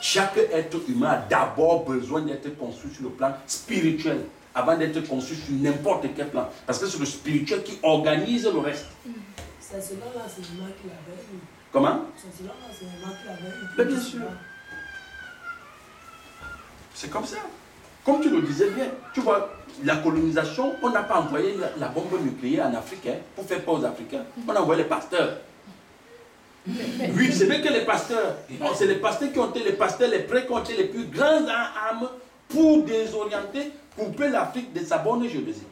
Chaque être humain a d'abord besoin d'être construit sur le plan spirituel avant d'être construit sur n'importe quel plan. Parce que c'est le spirituel qui organise le reste. C'est cela l'enseignement qu'il avait eu. Comment? C'est cela l'enseignement qu'il avait eu. Mais bien sûr. C'est comme ça. Comme tu le disais bien, tu vois, la colonisation, on n'a pas envoyé la bombe nucléaire en Afrique hein, pour faire peur aux Africains. On a envoyé les pasteurs. Oui, ce n'est que les pasteurs. C'est les pasteurs qui ont été les pasteurs, les prêtres qui ont été les plus grands en âme pour désorienter, couper l'Afrique de sa bonne géodosie.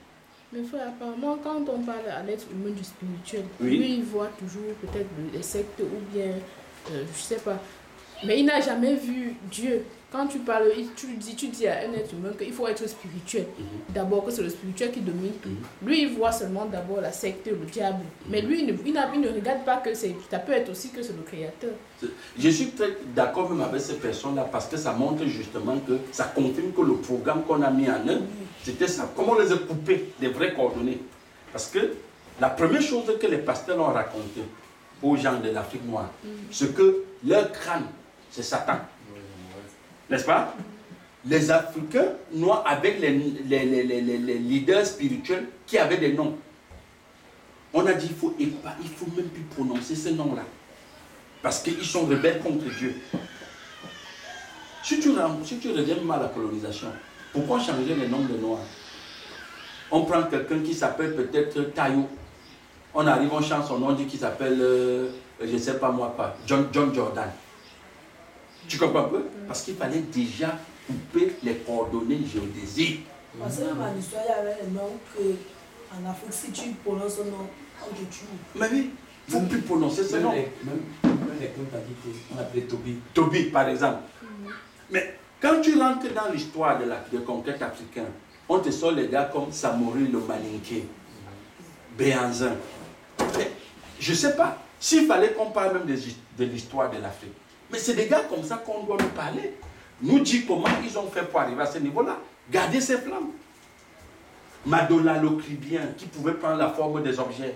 Mais frère, apparemment, quand on parle à l'être humain du spirituel, oui. lui, il voit toujours peut-être les sectes ou bien, je ne sais pas. Mais il n'a jamais vu Dieu. Quand tu parles, tu dis à un être humain qu'il faut être spirituel. D'abord que c'est le spirituel qui domine tout. Lui, il voit seulement d'abord la secte, le diable. Mais lui, il ne regarde pas que ça peut être aussi que c'est le Créateur. Je suis très d'accord même avec ces personnes-là parce que ça montre justement que ça confirme que le programme qu'on a mis en œuvre, c'était ça. Comment on les a coupés des vraies coordonnées. Parce que la première chose que les pasteurs ont raconté aux gens de l'Afrique noire, c'est que leur crâne, c'est Satan. N'est-ce pas? Les Africains noirs avec les leaders spirituels qui avaient des noms. On a dit il faut même plus prononcer ces noms-là. Parce qu'ils sont rebelles contre Dieu. Si tu reviens même à la colonisation, pourquoi changer les noms de Noirs? On prend quelqu'un qui s'appelle peut-être Tayo. On arrive, on change son nom, on dit qu'il s'appelle, je ne sais pas moi quoi, John Jordan. Tu comprends un peu? Parce qu'il fallait déjà couper les coordonnées géodésiques. Parce que même en histoire, il y avait des noms qu'en Afrique, si tu prononces ce nom, on te tue. Mais oui, il ne faut plus prononcer ce nom. Même les quantités, on appelait Toby. Toby, par exemple. Mais quand tu rentres dans l'histoire de la conquête africaine, on te sort les gars comme Samori le Malinké, Béanzin. Mais je ne sais pas, s'il fallait qu'on parle même de l'histoire de l'Afrique. Mais c'est des gars comme ça qu'on doit nous parler. Nous dire comment ils ont fait pour arriver à ce niveau-là. Garder ces flammes. Madola l'Ocribien, qui pouvait prendre la forme des objets.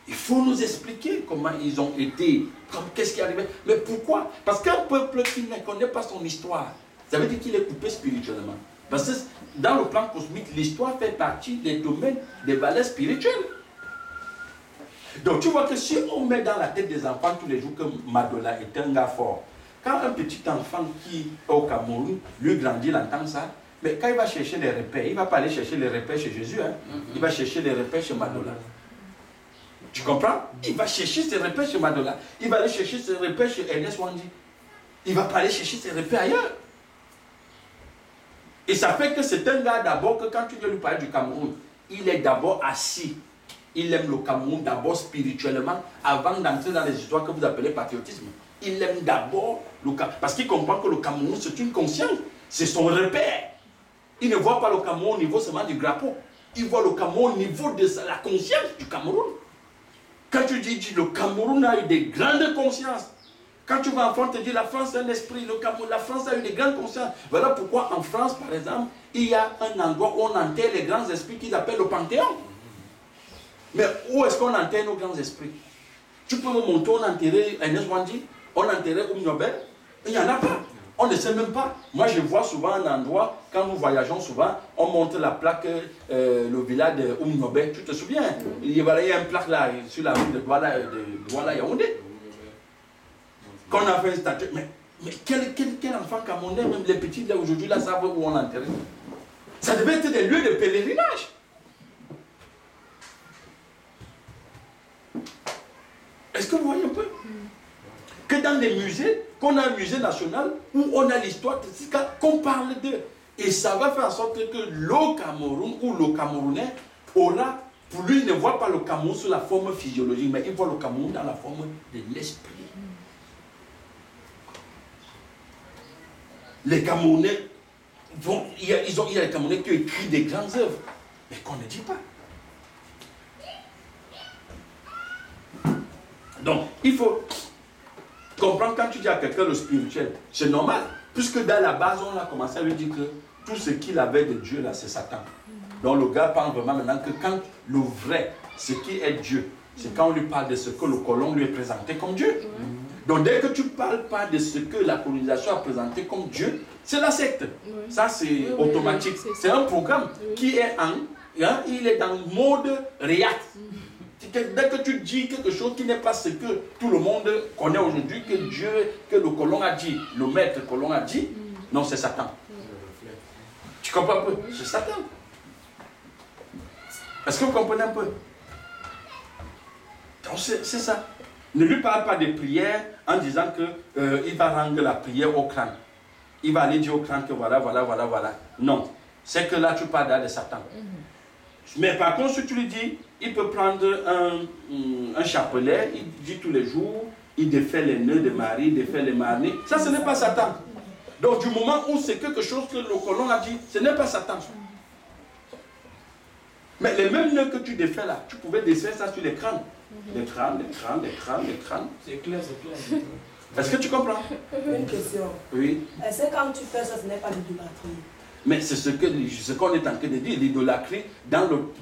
Il faut nous expliquer comment ils ont été, qu'est-ce qui est arrivé. Mais pourquoi? Parce qu'un peuple qui ne connaît pas son histoire, ça veut dire qu'il est coupé spirituellement. Parce que dans le plan cosmique, l'histoire fait partie des domaines des valeurs spirituelles. Donc tu vois que si on met dans la tête des enfants tous les jours que Madola est un gars fort, quand un petit enfant qui est au Cameroun, lui grandit, il entend ça, mais quand il va chercher les repères, il ne va pas aller chercher les repères chez Jésus, hein. Il va chercher les repères chez Madola. Tu comprends? Il va chercher ses repères chez Madola. Il va aller chercher ses repères chez Ernest Wandi. Il ne va pas aller chercher ses repères ailleurs. Et ça fait que c'est un gars d'abord que quand tu viens lui parler du Cameroun, il est d'abord assis. Il aime le Cameroun d'abord spirituellement avant d'entrer dans les histoires que vous appelez patriotisme. Il aime d'abord le Cameroun. Parce qu'il comprend que le Cameroun c'est une conscience. C'est son repère. Il ne voit pas le Cameroun au niveau seulement du drapeau. Il voit le Cameroun au niveau de la conscience du Cameroun. Quand tu dis le Cameroun a eu des grandes consciences. Quand tu vas en France, tu dis la France a un esprit, la France a eu des grandes consciences. Voilà pourquoi en France, par exemple, il y a un endroit où on enterre les grands esprits qu'ils appellent le Panthéon. Mais où est-ce qu'on enterre nos grands esprits? Tu peux me montrer, on enterrait Ernest Wandi, on enterrait Nobel. Il n'y en a pas. On ne sait même pas. Moi, je vois souvent un endroit, quand nous voyageons souvent, on montre la plaque, le village de Nobel. Tu te souviens? Il y a une plaque là, sur la rue de Douala Yaoundé. Qu'on a fait une statue. Mais quel enfant camerounais, même les petits là aujourd'hui, là, savent où on enterrait. Ça devait être des lieux de pèlerinage. Est-ce que vous voyez un peu? Que dans les musées, qu'on a un musée national où on a l'histoire, qu'on parle d'eux. Et ça va faire en sorte que le Cameroun ou le Camerounais aura, pour lui, il ne voit pas le Cameroun sous la forme physiologique, mais il voit le Cameroun dans la forme de l'esprit. Les Camerounais, il y a les Camerounais qui ont écrit des grandes œuvres, mais qu'on ne dit pas. Donc, il faut comprendre quand tu dis à quelqu'un le spirituel, c'est normal, puisque dans la base, on a commencé à lui dire que tout ce qu'il avait de Dieu, là, c'est Satan. Donc, le gars parle vraiment maintenant que quand le vrai, ce qui est Dieu, c'est quand on lui parle de ce que le colon lui est présenté comme Dieu. Donc, dès que tu ne parles pas de ce que la colonisation a présenté comme Dieu, c'est la secte. Ça, c'est automatique. C'est un programme qui est il est dans le mode réact. Dès que tu dis quelque chose qui n'est pas ce que tout le monde connaît aujourd'hui, que Dieu, que le colon a dit, le maître colon a dit, non, c'est Satan. Tu comprends un peu? C'est Satan. Est-ce que vous comprenez un peu? Donc c'est ça. Ne lui parle pas de prière en disant qu'il va rendre la prière au crâne. Il va aller dire au crâne que voilà. Non. C'est que là tu parles de Satan. Mais par contre, si tu lui dis, il peut prendre un chapelet, il dit tous les jours, il défait les nœuds de Marie, il défait les marnés. Ça, ce n'est pas Satan. Donc, du moment où c'est quelque chose que le colon a dit, ce n'est pas Satan. Mais les mêmes nœuds que tu défais là, tu pouvais défaire ça sur les crânes. Les crânes, les crânes, les crânes, les crânes. C'est clair, c'est clair. Est-ce que tu comprends? Une question. Oui. Est-ce que quand tu fais ça, ce n'est pas l'idolâtrie? Mais c'est ce qu'on est en train de dire, l'idolâtrie,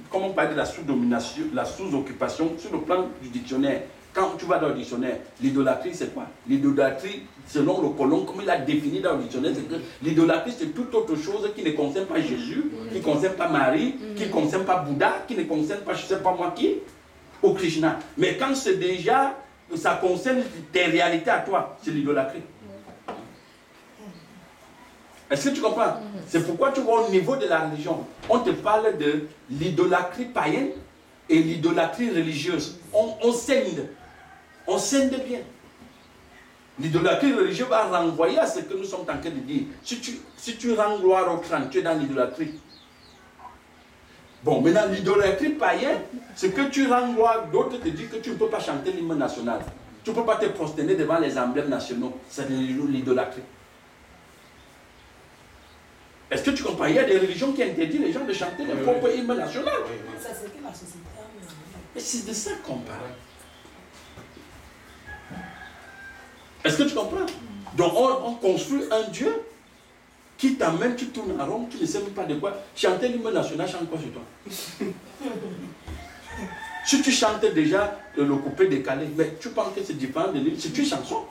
comme on parle de la sous-domination, la sous-occupation, sur le plan du dictionnaire. Quand tu vas dans le dictionnaire, l'idolâtrie c'est quoi? L'idolâtrie, selon le colon, comme il a défini dans le dictionnaire, c'est que l'idolâtrie c'est toute autre chose qui ne concerne pas Jésus, qui ne concerne pas Marie, qui ne concerne pas Bouddha, qui ne concerne pas, je ne sais pas moi qui, au Krishna. Mais quand c'est déjà, ça concerne tes réalités à toi, c'est l'idolâtrie. Est-ce que tu comprends? C'est pourquoi tu vois au niveau de la religion, on te parle de l'idolâtrie païenne et l'idolâtrie religieuse. On scinde. On scinde bien. L'idolâtrie religieuse va renvoyer à ce que nous sommes en train de dire. Si tu rends gloire au crâne, tu es dans l'idolâtrie. Bon, maintenant l'idolâtrie païenne, c'est que tu rends gloire, d'autres te disent que tu ne peux pas chanter l'hymne national. Tu ne peux pas te prosterner devant les emblèmes nationaux. C'est l'idolâtrie. Est-ce que tu comprends? Il y a des religions qui interdisent les gens de chanter leur propre hymne national. Ça, c'est que la société a mis. Mais c'est de ça qu'on parle. Est-ce que tu comprends? Donc on construit un Dieu qui t'amène, tu tournes en rond, tu ne sais même pas de quoi. Chanter l'hymne national, chante quoi sur toi? Si tu chantes déjà le couplet décalé, mais tu penses que c'est différent de l'hymne, c'est une chanson.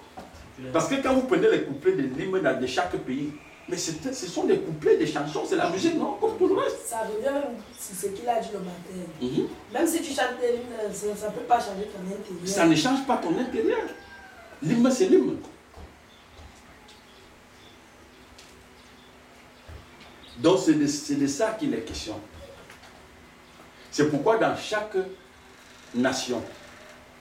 Parce que quand vous prenez les couplets de l'hymne de chaque pays, mais ce sont des couplets, des chansons, c'est la musique, non? Comme tout le reste. Ça revient sur ce qu'il a dit le matin. Même si tu chantes l'hymne, ça ne peut pas changer ton intérieur. Ça ne change pas ton intérieur. L'hymne, c'est l'hymne. Donc c'est de ça qu'il est question. C'est pourquoi dans chaque nation,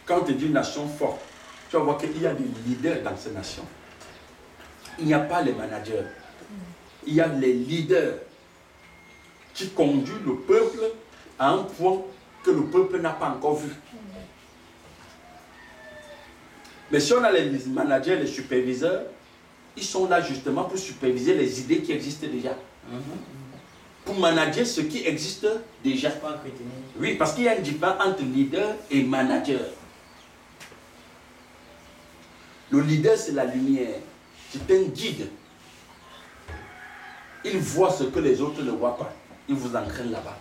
quand on te dit nation forte, tu vas voir qu'il y a des leaders dans ces nations. Il n'y a pas les managers. Il y a les leaders qui conduisent le peuple à un point que le peuple n'a pas encore vu. Mais si on a les managers, les superviseurs, ils sont là justement pour superviser les idées qui existent déjà. Pour manager ce qui existe déjà. Oui, parce qu'il y a une différence entre leader et manager. Le leader, c'est la lumière. C'est un guide. Il voit ce que les autres ne voient pas. Il vous entraîne là-bas.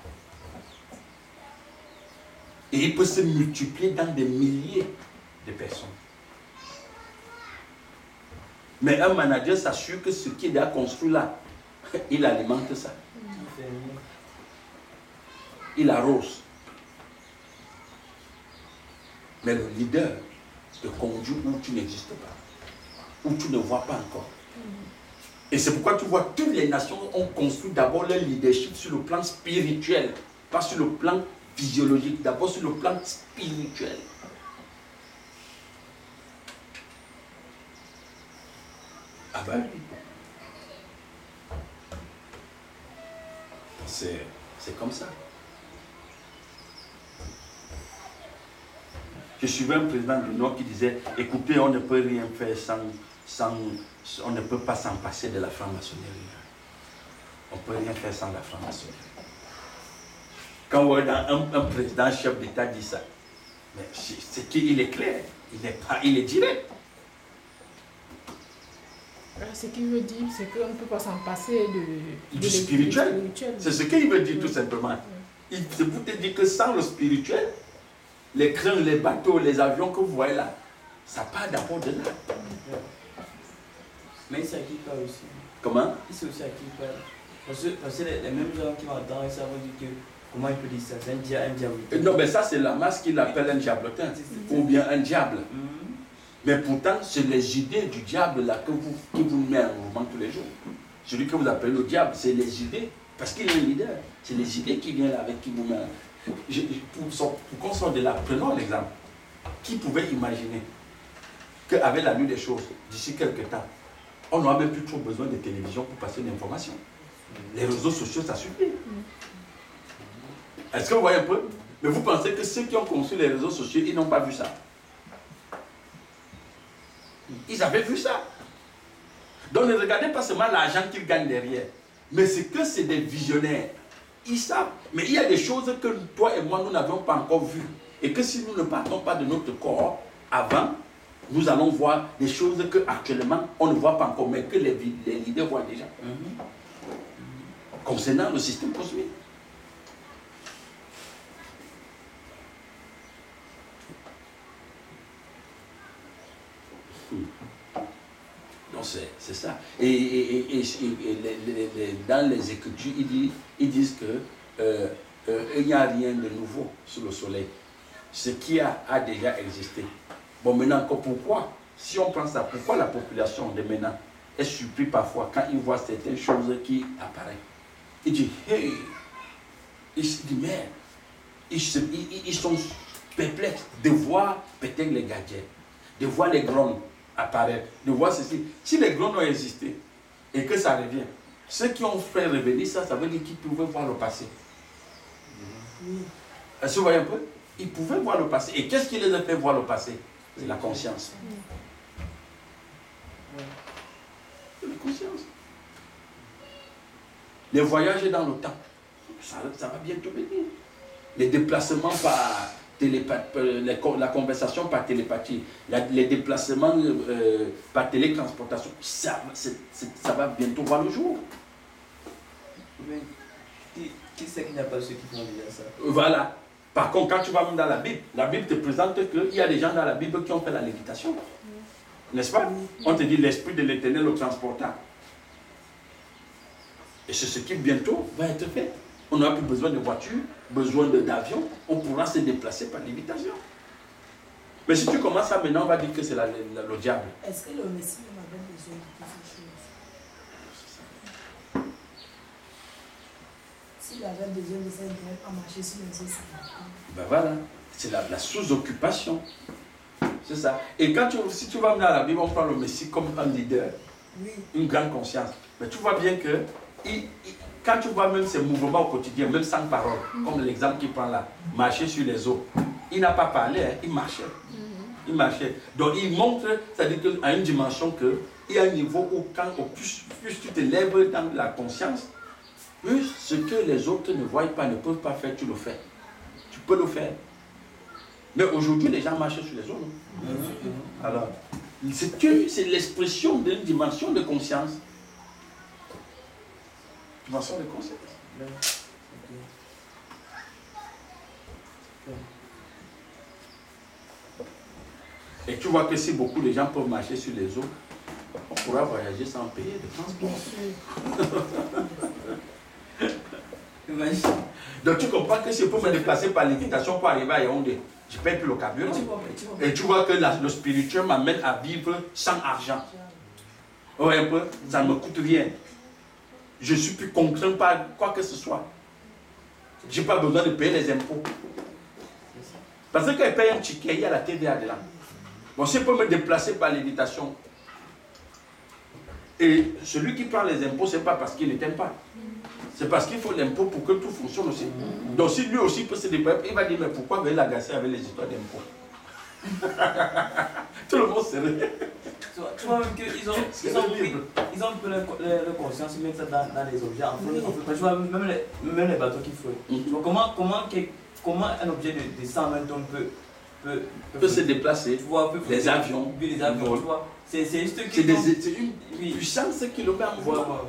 Et il peut se multiplier dans des milliers de personnes. Mais un manager s'assure que ce qu'il a construit là, il alimente ça. Il arrose. Mais le leader te conduit où tu n'existes pas, où tu ne vois pas encore. Et c'est pourquoi tu vois, toutes les nations ont construit d'abord leur leadership sur le plan spirituel, pas sur le plan physiologique, d'abord sur le plan spirituel. Ah ben oui. C'est comme ça. Je suivais un président du Nord qui disait, écoutez, on ne peut rien faire on ne peut pas s'en passer de la franc-maçonnerie. On ne peut rien faire sans la franc-maçonnerie. Quand un président chef d'État dit ça, mais c'est qu'il est clair, il est direct. Ce qu'il veut dire, c'est qu'on ne peut pas s'en passer du spirituel. C'est ce qu'il veut dire tout simplement. C'est pour te dire que sans le spirituel, les trains, les bateaux, les avions que vous voyez là, ça part d'abord de là. Mais c'est à qui parle aussi. Comment? C'est aussi à qui parle. Parce que les mêmes gens qui m'entendent, ça veut dire que, comment il peut dire ça? C'est un diable. Non, mais ça c'est la masse qu'il appelle un diablotin, ou bien un diable. Mais pourtant, c'est les idées du diable là qui vous met en mouvement tous les jours. Celui que vous appelez le diable, c'est les idées, parce qu'il est un leader. C'est les idées qui viennent là avec qui vous met. Pour qu'on sorte de là, prenons l'exemple. Qui pouvait imaginer qu'avec la nuit des choses, d'ici quelques temps, on n'aura même plus trop besoin de télévision pour passer une information. Les réseaux sociaux, ça suffit. Est-ce que vous voyez un peu? Mais vous pensez que ceux qui ont conçu les réseaux sociaux, ils n'ont pas vu ça? ils avaient vu ça. Donc ne regardez pas seulement l'argent qu'ils gagnent derrière, mais c'est que c'est des visionnaires. Ils savent, mais il y a des choses que toi et moi, nous n'avions pas encore vues. Et que si nous ne partons pas de notre corps avant, nous allons voir des choses qu'actuellement, on ne voit pas encore, mais que les leaders voient déjà. Concernant le système cosmique. Donc c'est ça. Et dans les Écritures, ils disent que il n'y a rien de nouveau sous le soleil. Ce qui a déjà existé. Bon, maintenant, pourquoi, si on prend ça, pourquoi la population de maintenant est surprise parfois quand ils voient certaines choses qui apparaissent? Il dit, hey, il se dit, merde, ils sont perplexes de voir peut-être les gadgets, de voir les drones apparaître, de voir ceci. Si les drones ont existé et que ça revient, ceux qui ont fait revenir ça, ça veut dire qu'ils pouvaient voir le passé. Est-ce que vous voyez un peu? Ils pouvaient voir le passé. Et qu'est-ce qui les a fait voir le passé? C'est la conscience. C'est la conscience. Les voyages dans le temps, ça va bientôt venir. Les déplacements par télépathie, la conversation par télépathie, les déplacements par télétransportation, ça va bientôt voir le jour. Mais qui sait qu'il n'y a pas ceux qui font déjà ça? Voilà. Par contre, quand tu vas même dans la Bible te présente qu'il y a des gens dans la Bible qui ont fait la lévitation. N'est-ce pas? On te dit l'Esprit de l'Éternel le transporta. Et c'est ce qui bientôt va être fait. On n'aura plus besoin de voitures, besoin d'avions. On pourra se déplacer par lévitation. Mais si tu commences ça maintenant, on va dire que c'est le diable. Est-ce que le Messie avait besoin de toutes ces choses? S'il avait besoin de ça, il devrait pas marcher sur les eaux. Ben voilà, c'est la sous-occupation. C'est ça. Et si tu vas dans la Bible, on prend le Messie comme un leader, oui, une grande conscience. Mais tu vois bien que quand tu vois même ses mouvements au quotidien, même sans parole, comme l'exemple qu'il prend là, marcher sur les eaux, il n'a pas parlé, hein, il marchait. Il marchait. Donc il montre, c'est-à-dire qu'à une dimension qu'il y a un niveau où quand plus tu te lèves dans la conscience, plus ce que les autres ne voient pas, ne peuvent pas faire, tu le fais. Tu peux le faire. Mais aujourd'hui, les gens marchent sur les eaux. Alors, c'est l'expression d'une dimension de conscience. Dimension de conscience. Et tu vois que si beaucoup de gens peuvent marcher sur les eaux, on pourra voyager sans payer de transport. Donc tu comprends que si je peux me déplacer par lévitation pour arriver à Yaoundé, je ne paye plus le carburant. Et tu vois que le spirituel m'amène à vivre sans argent. Ouais, un peu, ça ne me coûte rien. Je ne suis plus contraint par quoi que ce soit. Je n'ai pas besoin de payer les impôts. Parce que quand je paye un ticket, il y a la TVA dedans. Bon, si je peux me déplacer par lévitation, et celui qui prend les impôts, ce n'est pas parce qu'il ne t'aime pas. C'est parce qu'il faut l'impôt pour que tout fonctionne aussi. Donc si lui aussi peut se déplacer, il va dire, mais pourquoi veut l'agacer avec les histoires d'impôts? Tout le monde sait. Tu vois même qu'ils ont un peu leur conscience, ils mettent ça dans les objets. Tu vois, même les bateaux qu'ils flottent. Tu vois, comment un objet de 120 tonnes peut se déplacer, tu vois, les avions, tu vois. C'est juste que c'est une puissance qui le met en mouvement.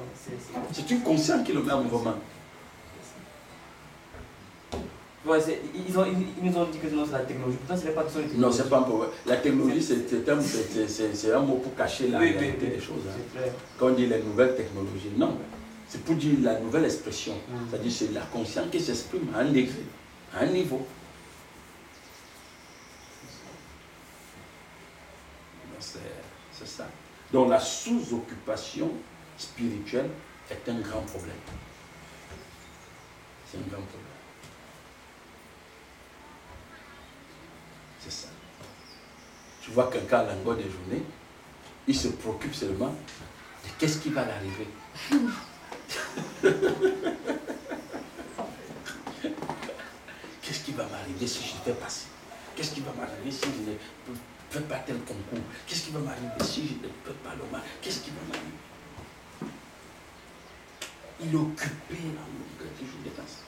C'est une conscience qui le met en mouvement. Ouais, ils nous ont dit que c'est la technologie. Pourtant, ce n'est pas que c'est non, c'est pas un problème. La technologie, c'est un mot pour cacher la réalité des choses. Hein. Quand on dit les nouvelles technologies, non. C'est pour dire la nouvelle expression. C'est-à-dire c'est la conscience qui s'exprime à un degré, à un niveau. C'est ça. Donc la sous-occupation spirituelle est un grand problème. C'est un grand problème. C'est ça. Tu vois quelqu'un à longueur de journée, il se préoccupe seulement de qu'est-ce qui va l'arriver. Qu'est-ce qui va m'arriver si je fais passer? Qu'est-ce qui va m'arriver si je ne... fais pas tel concours. Qu'est-ce qui va m'arriver si je ne fais pas le mal? Qu'est-ce qui va m'arriver? Il est occupé à longueur de jour de danse.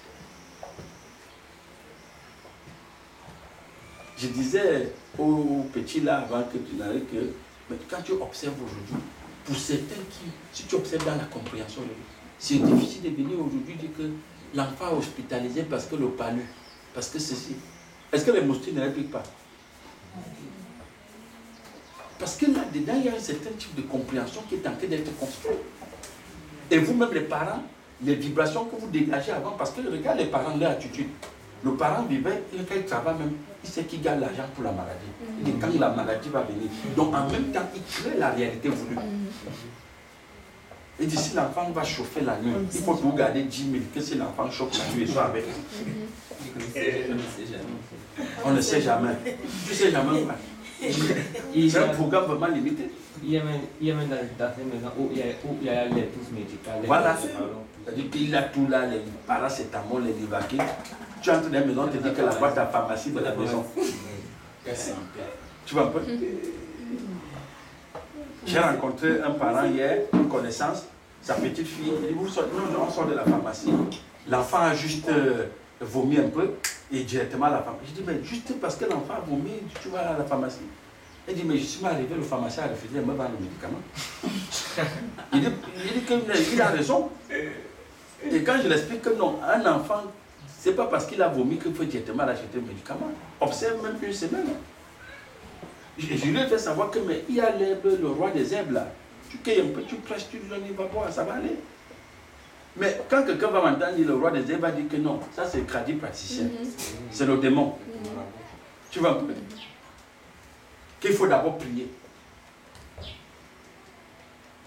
Je disais aux petits là avant que tu n'arrives que, mais quand tu observes aujourd'hui, pour certains qui, si tu observes dans la compréhension, c'est difficile de venir aujourd'hui dire que l'enfant est hospitalisé parce que le palu, parce que ceci. Est-ce que les moustiques ne répliquent pas? Parce que là-dedans, il y a un certain type de compréhension qui est en train d'être construit. Et vous-même, les parents, les vibrations que vous dégagez avant, parce que regarde les parents, leur attitude. Le parent vivait, quand il travaille même, il sait qu'il gagne l'argent pour la maladie. Et quand la maladie va venir. Donc en même temps, il crée la réalité voulue. Et d'ici l'enfant va chauffer la nuit, il faut tout garder 10 000, que si l'enfant chauffe la nuit, il soit avec. On ne sait jamais. Tu sais jamais quoi. C'est un programme vraiment limité. Il y a même dans ces maisons où il y a les pouces médicales. Voilà. C'est-à-dire qu'il a tout là, les paracétamol, les Nivaquine. Tu entres dans la maison, on te dit que la boîte à pharmacie de la maison. Tu vois un peu? J'ai rencontré un parent hier, une connaissance, sa petite fille, il dit, on sort de la pharmacie. L'enfant a juste vomi un peu et directement à la pharmacie. Je dis, mais juste parce que l'enfant a vomi, tu vas à la pharmacie. Il dit, mais je suis arrivé, le pharmacien a refusé de me vendre le médicament. Il dit qu'il a raison. Et quand je l'explique que non, un enfant, c'est pas parce qu'il a vomi qu'il faut directement l'acheter le médicament. Observe même une semaine. Je lui ai fait savoir que mais il y a l'herbe, le roi des herbes là. Tu cueilles un peu, tu prêches, tu lui donnes, il va boire, ça va aller. Mais quand quelqu'un va m'entendre dire le roi des herbes, va dire que non, ça c'est crédit praticien. C'est le démon. Tu vas me dire qu'il faut d'abord prier.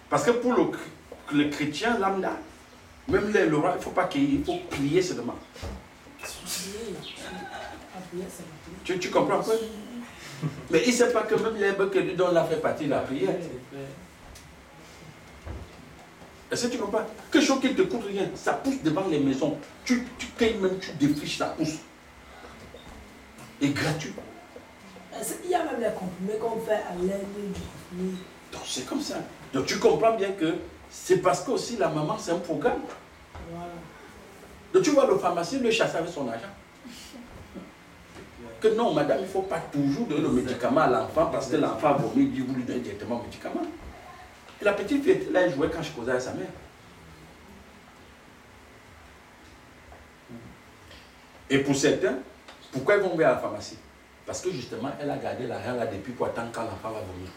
Parce que pour le chrétien lambda, même le roi, il ne faut pas cueillir, il faut prier seulement. Tu comprends un peu? Mais il ne sait pas que même l'herbe que lui donne là fait partie de la prière. Est-ce que tu comprends? Quelque chose qui ne te coûte rien, ça pousse devant les maisons. Tu cueilles même, tu défriches, ça pousse. Et gratuit. Il y a même les comprimés qu'on fait à l'aide du. Donc c'est comme ça. Donc tu comprends bien que c'est parce que aussi la maman c'est un programme. Voilà. Donc tu vois le pharmacien le chasser avec son argent. Que non, madame, il ne faut pas toujours donner le médicament à l'enfant parce que l'enfant a vomi, il dit vous lui donnez directement le médicament. Et la petite fille là, elle jouait quand je causais avec sa mère. Et pour certains, pourquoi ils vont vers la pharmacie? Parce que justement, elle a gardé l'argent là depuis pour attendre quand l'enfant va vomir.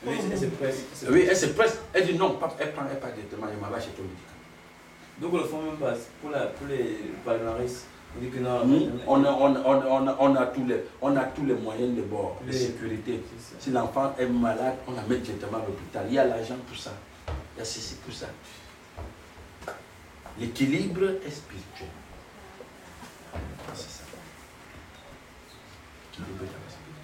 Oui, elle se presse. Oui, elle se presse. Elle dit non, elle prend directement, elle m'a acheté le médicament. Donc le fond même passe pour les palmarès. On dit que non. On a tous les moyens de bord, de sécurité. Si l'enfant est malade, on la met directement à l'hôpital. Il y a l'argent pour ça. Il y a ceci pour ça. L'équilibre est spirituel. C'est ça. L'équilibre est spirituel.